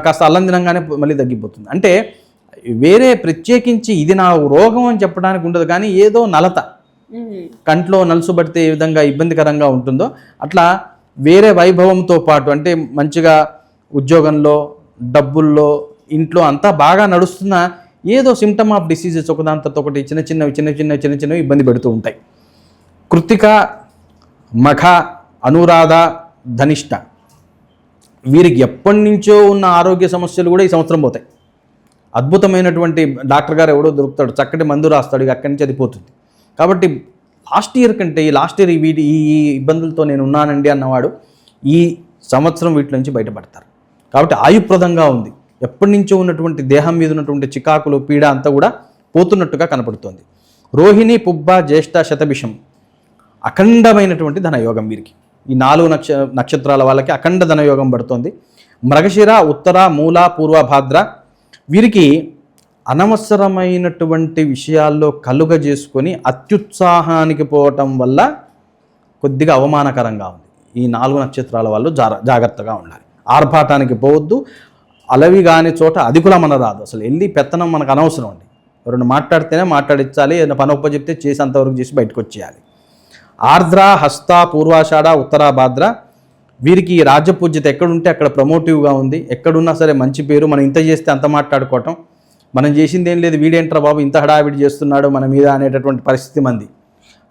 [SPEAKER 2] కాస్త అల్లం తినంగానే మళ్ళీ తగ్గిపోతుంది. అంటే వేరే ప్రత్యేకించి ఇది నా రోగం అని చెప్పడానికి ఉండదు, కానీ ఏదో నలత, కంట్లో నలుసుబడితే ఏ విధంగా ఇబ్బందికరంగా ఉంటుందో అట్లా వేరే వైభవంతో పాటు అంటే మంచిగా ఉద్యోగంలో, డబ్బుల్లో, ఇంట్లో అంతా బాగా నడుస్తున్న ఏదో సిమ్టమ్ ఆఫ్ డిసీజెస్ ఒకదాంతో ఒకటి చిన్న చిన్నవి ఇబ్బంది పెడుతూ ఉంటాయి. కృత్తిక, మఖ, అనురాధ, ధనిష్ట వీరికి ఎప్పటి నుంచో ఉన్న ఆరోగ్య సమస్యలు కూడా ఈ సంవత్సరం పోతాయి. అద్భుతమైనటువంటి డాక్టర్ గారు ఎవడో దొరుకుతాడు, చక్కటి మందు రాస్తాడు, ఇక అక్కడి నుంచి అది పోతుంది. కాబట్టి లాస్ట్ ఇయర్ ఈ ఇబ్బందులతో నేను ఉన్నానండి అన్నవాడు ఈ సంవత్సరం వీటి నుంచి బయటపడతారు. కాబట్టి ఆయుప్రదంగా ఉంది. ఎప్పటి నుంచో ఉన్నటువంటి దేహం మీద ఉన్నటువంటి చికాకులు, పీడ అంతా కూడా పోతున్నట్టుగా కనపడుతోంది. రోహిణి, పుబ్బ, జ్యేష్ఠ, శతభిషం అఖండమైనటువంటి ధనయోగం వీరికి. ఈ 4 నక్షత్రాల వాళ్ళకి అఖండ ధనయోగం పడుతోంది. మృగశిర, ఉత్తర, మూల, పూర్వభాద్ర వీరికి అనవసరమైనటువంటి విషయాల్లో కలుగజేసుకొని అత్యుత్సాహానికి పోవటం వల్ల కొద్దిగా అవమానకరంగా ఉంది. ఈ 4 నక్షత్రాల వాళ్ళు జాగ్రత్తగా ఉండాలి. ఆర్భాటానికి పోవద్దు. అలవి కాని చోట అధికులమన రాదు. అసలు వెళ్ళి పెత్తనం మనకు అనవసరం అండి. ఎవరైనా మాట్లాడితేనే మాట్లాడించాలి, ఏదైనా పని ఒప్ప చెప్తే చేసి అంతవరకు చేసి బయటకు వచ్చేయాలి. ఆర్ద్ర, హస్త, పూర్వాషాఢ, ఉత్తరాభాద్ర వీరికి రాజ్యపూజ్యత ఎక్కడుంటే అక్కడ ప్రమోటివ్గా ఉంది. ఎక్కడున్నా సరే మంచి పేరు. మనం ఇంత చేస్తే అంత మాట్లాడుకోవటం, మనం చేసింది ఏం లేదు, వీడేంట్రా బాబు ఇంత హడావిడి చేస్తున్నాడు మన మీద అనేటటువంటి పరిస్థితి మంది.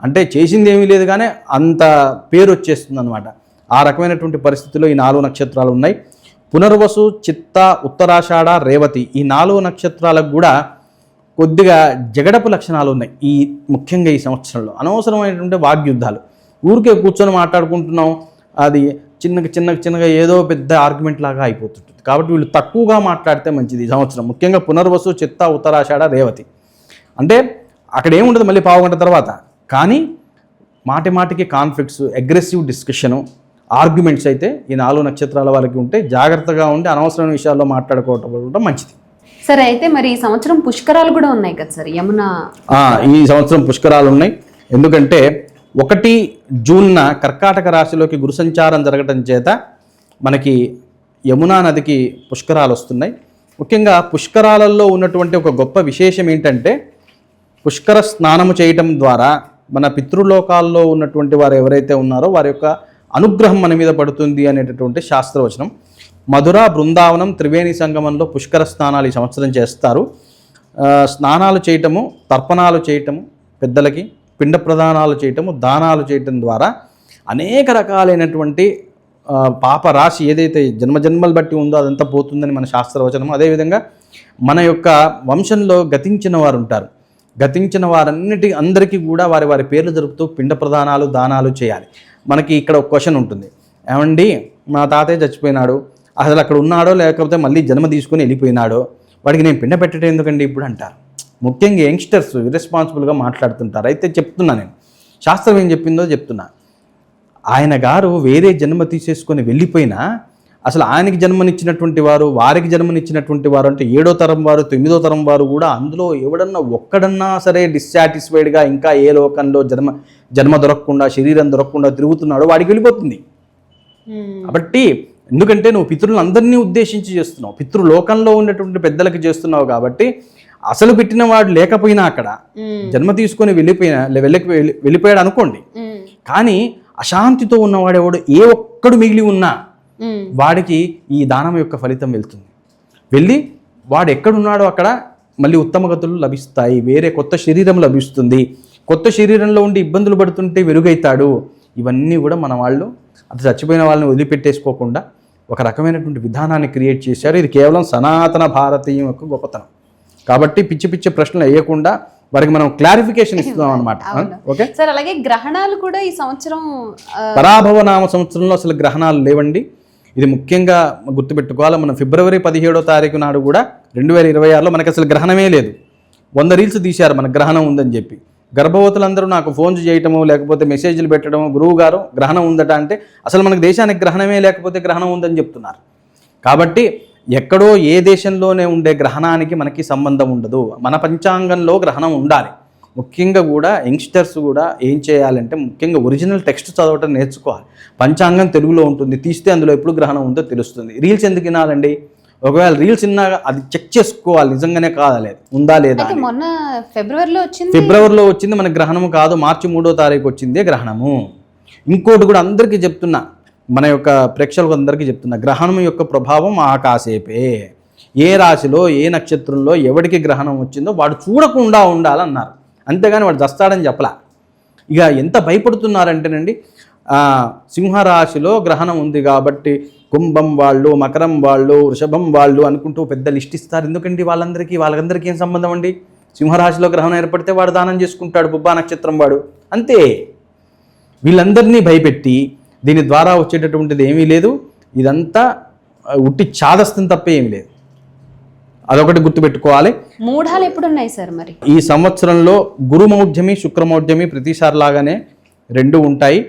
[SPEAKER 2] అంటే చేసింది ఏమీ లేదు కానీ అంత పేరు వచ్చేస్తుంది అనమాట. ఆ రకమైనటువంటి పరిస్థితుల్లో ఈ 4 నక్షత్రాలు ఉన్నాయి. పునర్వసు, చిత్త, ఉత్తరాషాఢ, రేవతి ఈ 4 నక్షత్రాలకు కూడా కొద్దిగా జగడపు లక్షణాలు ఉన్నాయి. ముఖ్యంగా ఈ సంవత్సరంలో అనవసరమైనటువంటి వాగ్యుద్ధాలు, ఊరికే కూర్చొని మాట్లాడుకుంటున్నాం, అది చిన్నగా ఏదో పెద్ద ఆర్గ్యుమెంట్ లాగా అయిపోతుంటుంది. కాబట్టి వీళ్ళు తక్కువగా మాట్లాడితే మంచిది ఈ సంవత్సరం. ముఖ్యంగా పునర్వసు, చిత్త, ఉత్తరాషాఢ, రేవతి అంటే అక్కడ ఏముండదు మళ్ళీ పావుగంట తర్వాత, కానీ మాటికి కాన్ఫ్లిక్ట్స్, అగ్రెసివ్ డిస్కషను, ఆర్గ్యుమెంట్స్ అయితే ఈ 4 నక్షత్రాల వాళ్ళకి ఉంటే జాగ్రత్తగా ఉండి అనవసరమైన విషయాల్లో మాట్లాడుకోవటం మంచిది.
[SPEAKER 1] సరే అయితే మరి ఈ సంవత్సరం పుష్కరాలు కూడా ఉన్నాయి కదా సార్, యమున
[SPEAKER 2] ఈ సంవత్సరం పుష్కరాలు ఉన్నాయి. ఎందుకంటే 1 జూన్న కర్కాటక రాశిలోకి గురు సంచారం జరగటం చేత మనకి యమునా నదికి పుష్కరాలు వస్తున్నాయి. ముఖ్యంగా పుష్కరాలలో ఉన్నటువంటి ఒక గొప్ప విశేషం ఏంటంటే పుష్కర స్నానము చేయటం ద్వారా మన పితృలోకాల్లో ఉన్నటువంటి వారు ఎవరైతే ఉన్నారో వారి యొక్క అనుగ్రహం మన మీద పడుతుంది అనేటటువంటి శాస్త్రవచనం. మధుర, బృందావనం, త్రివేణి సంగమంలో పుష్కర స్నానాలు ఈ సంవత్సరం చేస్తారు. స్నానాలు చేయటము, తర్పణాలు చేయటము, పెద్దలకి పిండ ప్రదానాలు చేయటము, దానాలు చేయటం ద్వారా అనేక రకాలైనటువంటి పాప రాశి ఏదైతే జన్మజన్మలు బట్టి ఉందో అదంతా పోతుందని మన శాస్త్రవచనము. అదేవిధంగా మన యొక్క వంశంలో గతించిన వారు ఉంటారు. గతించిన అందరికీ కూడా వారి వారి పేర్లు జరుపుతూ పిండ ప్రదానాలు, దానాలు చేయాలి. మనకి ఇక్కడ ఒక క్వశ్చన్ ఉంటుంది, ఏమండి మా తాతయ్య చచ్చిపోయినాడు, అసలు అక్కడ ఉన్నాడో లేకపోతే మళ్ళీ జన్మ తీసుకొని వెళ్ళిపోయినాడో, వాడికి నేను పిండ పెట్టడం ఎందుకండి ఇప్పుడు అంటారు. ముఖ్యంగా యంగ్స్టర్స్ ఇర్రెస్పాన్సిబుల్గా మాట్లాడుతుంటారు. అయితే చెప్తున్నా, నేను శాస్త్రం ఏం చెప్పిందో చెప్తున్నా. ఆయన గారు వేరే జన్మ తీసేసుకొని వెళ్ళిపోయినా అసలు ఆయనకి జన్మనిచ్చినటువంటి వారు, వారికి జన్మనిచ్చినటువంటి వారు అంటే 7వ తరం వారు, 9వ తరం వారు కూడా అందులో ఎవడన్నా ఒక్కడన్నా సరే డిస్సాటిస్ఫైడ్గా ఇంకా ఏ లోకంలో జన్మ దొరకకుండా, శరీరం దొరకకుండా తిరుగుతున్నాడో వాడికి వెళ్ళిపోతుంది. కాబట్టి ఎందుకంటే నువ్వు పితృలందరినీ ఉద్దేశించి చేస్తున్నావు, పితృలోకంలో ఉన్నటువంటి పెద్దలకి చేస్తున్నావు. కాబట్టి అసలు పెట్టిన వాడు లేకపోయినా అక్కడ జన్మ తీసుకొని వెళ్ళిపోయాడు అనుకోండి, కానీ అశాంతితో ఉన్నవాడెవడు ఏ ఒక్కడు మిగిలి ఉన్నా వాడికి ఈ దానం యొక్క ఫలితం వెళ్తుంది. వెళ్ళి వాడు ఎక్కడున్నాడో అక్కడ మళ్ళీ ఉత్తమ గతులు లభిస్తాయి, వేరే కొత్త శరీరం లభిస్తుంది, కొత్త శరీరంలో ఉండి ఇబ్బందులు పడుతుంటే వెలుగైతాడు. ఇవన్నీ కూడా మన వాళ్ళు అది చచ్చిపోయిన వాళ్ళని వదిలిపెట్టేసుకోకుండా ఒక రకమైనటువంటి విధానాన్ని క్రియేట్ చేశారు. ఇది కేవలం సనాతన భారతీయం యొక్క గొప్పతనం. కాబట్టి పిచ్చి పిచ్చి ప్రశ్నలు వేయకుండా వారికి మనం క్లారిఫికేషన్ ఇస్తున్నాం అనమాట. ఓకే
[SPEAKER 1] సార్, అలాగే గ్రహణాలు కూడా ఈ సంవత్సరం
[SPEAKER 2] పరాభవ నామ సంవత్సరంలో అసలు గ్రహణాలు లేవండి. ఇది ముఖ్యంగా గుర్తుపెట్టుకోవాలి. మనం ఫిబ్రవరి 17వ తారీఖు నాడు కూడా 2026లో మనకి అసలు గ్రహణమే లేదు. 100 రీల్స్ తీశారు మన గ్రహణం ఉందని చెప్పి. గర్భవతులందరూ నాకు ఫోన్ చేయటము, లేకపోతే మెసేజ్లు పెట్టడము, గురువు గారు గ్రహణం ఉందట అంటే అసలు మనకు దేశానికి గ్రహణమే లేకపోతే గ్రహణం ఉందని చెప్తున్నారు. కాబట్టి ఎక్కడో ఏ దేశంలోనే ఉండే గ్రహణానికి మనకి సంబంధం ఉండదు. మన పంచాంగంలో గ్రహణం ఉండాలి. ముఖ్యంగా కూడా యంగ్స్టర్స్ కూడా ఏం చేయాలంటే ముఖ్యంగా ఒరిజినల్ టెక్స్ట్ చదవటం నేర్చుకోవాలి. పంచాంగం తెలుగులో ఉంటుంది, తీస్తే అందులో ఎప్పుడు గ్రహణం ఉందో తెలుస్తుంది. రీల్స్ ఎందుకు వినాలండి? ఒకవేళ రీల్స్ విన్నా అది చెక్ చేసుకోవాలి, నిజంగానే కాదలేదు ఉందా లేదా.
[SPEAKER 1] మొన్న
[SPEAKER 2] ఫిబ్రవరిలో వచ్చింది మనకి గ్రహణము కాదు, మార్చి 3వ తారీఖు వచ్చిందే గ్రహణము. ఇంకోటి కూడా అందరికీ చెప్తున్నా, మన యొక్క ప్రేక్షకులకు అందరికీ చెప్తున్నా, గ్రహణం యొక్క ప్రభావం ఆకాశేపే. ఏ రాశిలో ఏ నక్షత్రంలో ఎవరికి గ్రహణం వచ్చిందో వాడు చూడకుండా ఉండాలన్నారు, అంతేగాని వాడు చస్తాడని చెప్పలా. ఇక ఎంత భయపడుతున్నారంటేనండి, సింహరాశిలో గ్రహణం ఉంది కాబట్టి కుంభం వాళ్ళు, మకరం వాళ్ళు, వృషభం వాళ్ళు అనుకుంటూ పెద్ద లిస్ట్ ఇస్తారు. ఎందుకండి వాళ్ళందరికీ ఏం సంబంధం అండి? సింహరాశిలో గ్రహణం ఏర్పడితే వాడు దానం చేసుకుంటాడు, పుబ్బా నక్షత్రం వాడు, అంతే. వీళ్ళందరినీ భయపెట్టి దీని ద్వారా వచ్చేటటువంటిది ఏమీ లేదు. ఇదంతా ఉట్టి చాదస్తం తప్పే ఏమీ లేదు. అదొకటి గుర్తుపెట్టుకోవాలి.
[SPEAKER 1] మూఢాలు ఎప్పుడు ఉన్నాయి సార్? మరి
[SPEAKER 2] ఈ సంవత్సరంలో గురుమౌఢ్యమి, శుక్రమౌఢ్యమి ప్రతిసారి లాగానే 2 ఉంటాయి.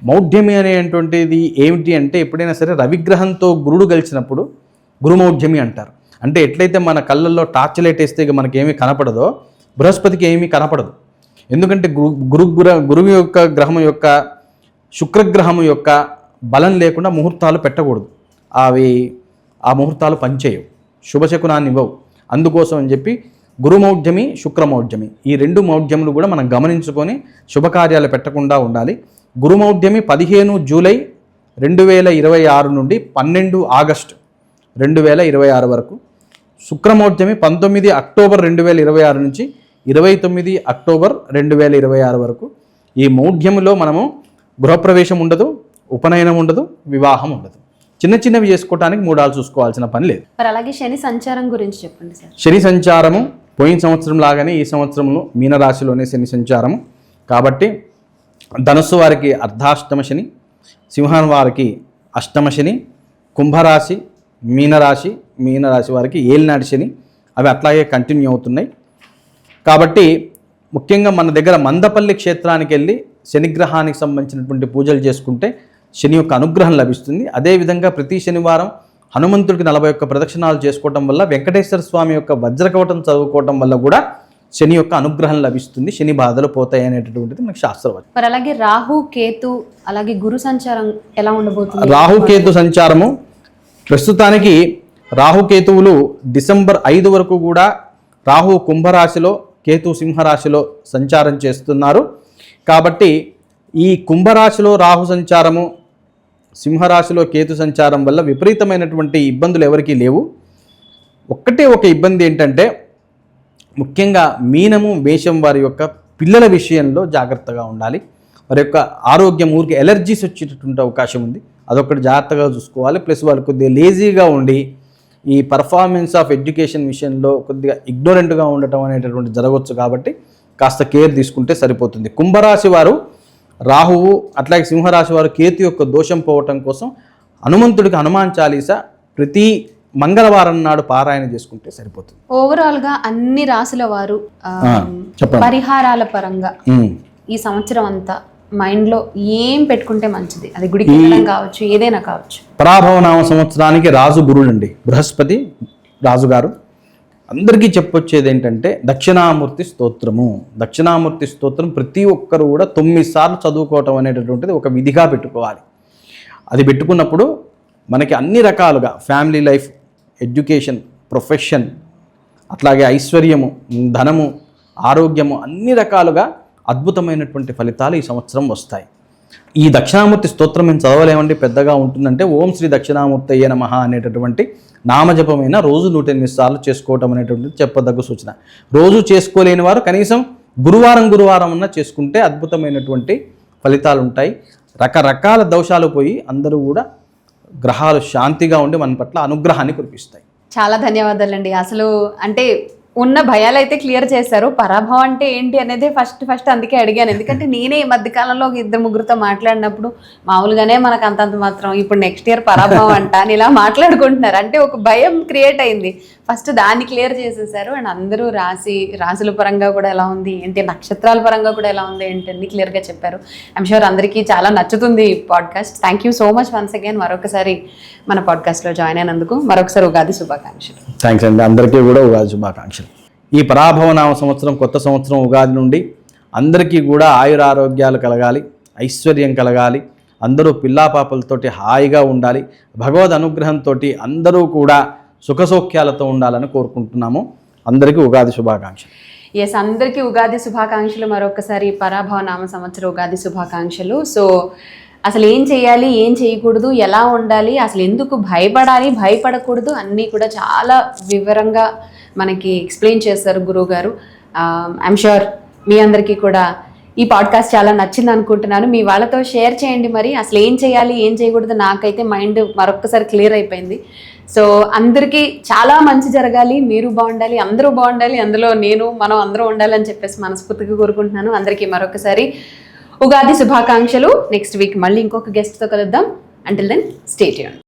[SPEAKER 2] మౌఢ్యమి అనేటువంటిది ఏమిటి అంటే ఎప్పుడైనా సరే రవిగ్రహంతో గురుడు కలిసినప్పుడు గురుమౌఢ్యమి అంటారు. అంటే ఎట్లయితే మన కళ్ళల్లో టార్చ్ లైట్ వేస్తే ఇక మనకేమీ కనపడదో, బృహస్పతికి ఏమీ కనపడదు. ఎందుకంటే గురువు యొక్క గ్రహం యొక్క శుక్రగ్రహం యొక్క బలం లేకుండా ముహూర్తాలు పెట్టకూడదు. ఆ ముహూర్తాలు పనిచేయవు, శుభశకునాన్ని ఇవ్వవు. అందుకోసం అని చెప్పి గురుమౌఢ్యమి, శుక్రమౌఢ్యమి ఈ 2 మౌఢ్యములు కూడా మనం గమనించుకొని శుభకార్యాలు పెట్టకుండా ఉండాలి. గురుమౌఢ్యమి 15 జూలై 2026 నుండి 12 ఆగస్టు 2026 వరకు. శుక్రమౌఢ్యమి 19 అక్టోబర్ 2026 నుంచి 29 అక్టోబర్ 2026 వరకు. ఈ మౌఢ్యములో మనము గృహప్రవేశం ఉండదు, ఉపనయనం ఉండదు, వివాహం ఉండదు. చిన్నవి చేసుకోవడానికి మూడాలు చూసుకోవాల్సిన పని లేదు.
[SPEAKER 1] మరి అలాగే శని సంచారం గురించి చెప్పండి సార్.
[SPEAKER 2] శని సంచారము పోయిన సంవత్సరం లాగానే ఈ సంవత్సరంలో మీనరాశిలోనే శని సంచారము. కాబట్టి ధనుస్సు వారికి అర్ధాష్టమ శని, సింహం వారికి అష్టమ శని, కుంభరాశి, మీనరాశి వారికి ఏలినాటి శని, అవి అట్లాగే కంటిన్యూ అవుతున్నాయి. కాబట్టి ముఖ్యంగా మన దగ్గర మందపల్లి క్షేత్రానికి వెళ్ళి శనిగ్రహానికి సంబంధించినటువంటి పూజలు చేసుకుంటే శని యొక్క అనుగ్రహం లభిస్తుంది. అదేవిధంగా ప్రతి శనివారం హనుమంతుడికి 41 ప్రదక్షిణాలు చేసుకోవటం వల్ల, వెంకటేశ్వర స్వామి యొక్క వజ్రకవటం చదువుకోవటం వల్ల కూడా శని యొక్క అనుగ్రహం లభిస్తుంది, శని బాధలు పోతాయి అనేటటువంటిది మనకి శాస్త్రవచనం.
[SPEAKER 1] మరి అలాగే రాహు కేతు అలాగే గురు సంచారం ఎలా ఉండబోతుంది?
[SPEAKER 2] రాహుకేతు సంచారము ప్రస్తుతానికి రాహుకేతువులు డిసెంబర్ 5 వరకు కూడా రాహు కుంభరాశిలో, కేతు సింహరాశిలో సంచారం చేస్తున్నారు. కాబట్టి ఈ కుంభరాశిలో రాహు సంచారము, సింహరాశిలో కేతు సంచారం వల్ల విపరీతమైనటువంటి ఇబ్బందులు ఎవరికీ లేవు. ఒక్కటే ఒక ఇబ్బంది ఏంటంటే ముఖ్యంగా మీనము మేషం వారి యొక్క పిల్లల విషయంలో జాగ్రత్తగా ఉండాలి. వారి యొక్క ఆరోగ్యం ఊరికి ఎలర్జీస్ వచ్చేటటువంటి అవకాశం ఉంది, అదొకటి జాగ్రత్తగా చూసుకోవాలి. ప్లస్ వాళ్ళు కొద్దిగా లేజీగా ఉండి ఈ పర్ఫార్మెన్స్ ఆఫ్ ఎడ్యుకేషన్ విషయంలో కొద్దిగా ఇగ్నోరెంట్గా ఉండటం అనేటటువంటి జరగవచ్చు, కాబట్టి కాస్త కేర్ తీసుకుంటే సరిపోతుంది. కుంభరాశి వారు రాహువు, అట్లాగే సింహరాశి వారు కేతు యొక్క దోషం పోవటం కోసం హనుమంతుడికి హనుమాన్ చాలీసా ప్రతి మంగళవారం నాడు పారాయణ చేసుకుంటే సరిపోతుంది.
[SPEAKER 1] ఓవరాల్ గా అన్ని రాశుల వారు
[SPEAKER 2] చెప్పండి.
[SPEAKER 1] పరిహారాల పరంగా ఈ సంవత్సరం అంతా మైండ్ లో ఏం పెట్టుకుంటే మంచిది? అది గుడికి వెళ్ళడం కావచ్చు, ఏదైనా కావచ్చు.
[SPEAKER 2] పరాభవనామ సంవత్సరానికి రాజు గురుడండి, బృహస్పతి రాజుగారు. అందరికీ చెప్పొచ్చేది ఏంటంటే దక్షిణామూర్తి స్తోత్రము. దక్షిణామూర్తి స్తోత్రం ప్రతి ఒక్కరు కూడా 9 సార్లు చదువుకోవటం అనేటటువంటిది ఒక విధిగా పెట్టుకోవాలి. అది పెట్టుకున్నప్పుడు మనకి అన్ని రకాలుగా ఫ్యామిలీ లైఫ్, ఎడ్యుకేషన్, ప్రొఫెషన్, అట్లాగే ఐశ్వర్యము, ధనము, ఆరోగ్యము, అన్ని రకాలుగా అద్భుతమైనటువంటి ఫలితాలు ఈ సంవత్సరం వస్తాయి. ఈ దక్షిణామూర్తి స్తోత్రం మేము చదవలేమండి, పెద్దగా ఉంటుందంటే ఓం శ్రీ దక్షిణామూర్తి అయ్యే నమః అనేటటువంటి నామజపమైన రోజు 108 సార్లు చేసుకోవటం అనేటువంటిది చెప్పదగ్గ సూచన. రోజు చేసుకోలేని వారు కనీసం గురువారం అన్నా చేసుకుంటే అద్భుతమైనటువంటి ఫలితాలు ఉంటాయి. రకరకాల దోషాలు పోయి అందరూ కూడా గ్రహాలు శాంతిగా ఉండి మన పట్ల అనుగ్రహాన్ని కురిపిస్తాయి.
[SPEAKER 1] చాలా ధన్యవాదాలండి. అసలు అంటే ఉన్న భయాలు అయితే క్లియర్ చేశారు. పరాభవం అంటే ఏంటి అనేది ఫస్ట్ అందుకే అడిగాను. ఎందుకంటే నేనే ఈ మధ్యకాలంలో 2-3తో మాట్లాడినప్పుడు మామూలుగానే మనకు అంతంత మాత్రం, ఇప్పుడు నెక్స్ట్ ఇయర్ పరాభవం అంట అని ఇలా మాట్లాడుకుంటున్నారు. అంటే ఒక భయం క్రియేట్ అయింది. ఫస్ట్ దాన్ని క్లియర్ చేసేసారు. అండ్ అందరూ రాశుల పరంగా కూడా ఎలా ఉంది ఏంటి, నక్షత్రాల పరంగా కూడా ఎలా ఉంది ఏంటి అన్ని క్లియర్గా చెప్పారు. ఐమ్ షూర్ అందరికీ చాలా నచ్చుతుంది ఈ podcast. Thank you so much once again మరొకసారి మన పాడ్కాస్ట్లో జాయిన్ అయినందుకు. మరొకసారి ఉగాది శుభాకాంక్షలు.
[SPEAKER 2] థ్యాంక్స్ అండి, అందరికీ కూడా ఉగాది శుభాకాంక్షలు. ఈ పరాభవనామ సంవత్సరం, కొత్త సంవత్సరం ఉగాది నుండి అందరికీ కూడా ఆయురారోగ్యాలు కలగాలి, ఐశ్వర్యం కలగాలి, అందరూ పిల్లాపాపలతోటి హాయిగా ఉండాలి, భగవద్ అనుగ్రహంతో అందరూ కూడా సుఖసౌఖ్యాలతో ఉండాలని కోరుకుంటున్నాము. అందరికీ ఉగాది శుభాకాంక్షలు.
[SPEAKER 1] ఎస్, అందరికీ ఉగాది శుభాకాంక్షలు. మరొకసారి పరాభవనామ సంవత్సర ఉగాది శుభాకాంక్షలు. సో అసలు ఏం చేయాలి, ఏం చేయకూడదు, ఎలా ఉండాలి, అసలు ఎందుకు భయపడాలి, భయపడకూడదు అన్నీ కూడా చాలా వివరంగా మనకి ఎక్స్ప్లెయిన్ చేస్తారు గురువు గారు. ఐఎమ్ షూర్ మీ అందరికీ కూడా ఈ పాడ్కాస్ట్ చాలా నచ్చింది అనుకుంటున్నాను. మీ వాళ్ళతో షేర్ చేయండి. మరి అసలు ఏం చేయాలి, ఏం చేయకూడదు, నాకైతే మైండ్ మరొక్కసారి క్లియర్ అయిపోయింది. సో అందరికీ చాలా మంచి జరగాలి, మీరు బాగుండాలి, అందరూ బాగుండాలి, అందులో మనం అందరూ ఉండాలి అని చెప్పేసి మనస్ఫూర్తిగా కోరుకుంటున్నాను. అందరికీ మరొకసారి ఉగాది శుభాకాంక్షలు. నెక్స్ట్ వీక్ మళ్ళీ ఇంకొక గెస్ట్తో కలుద్దాం. Until then stay tuned.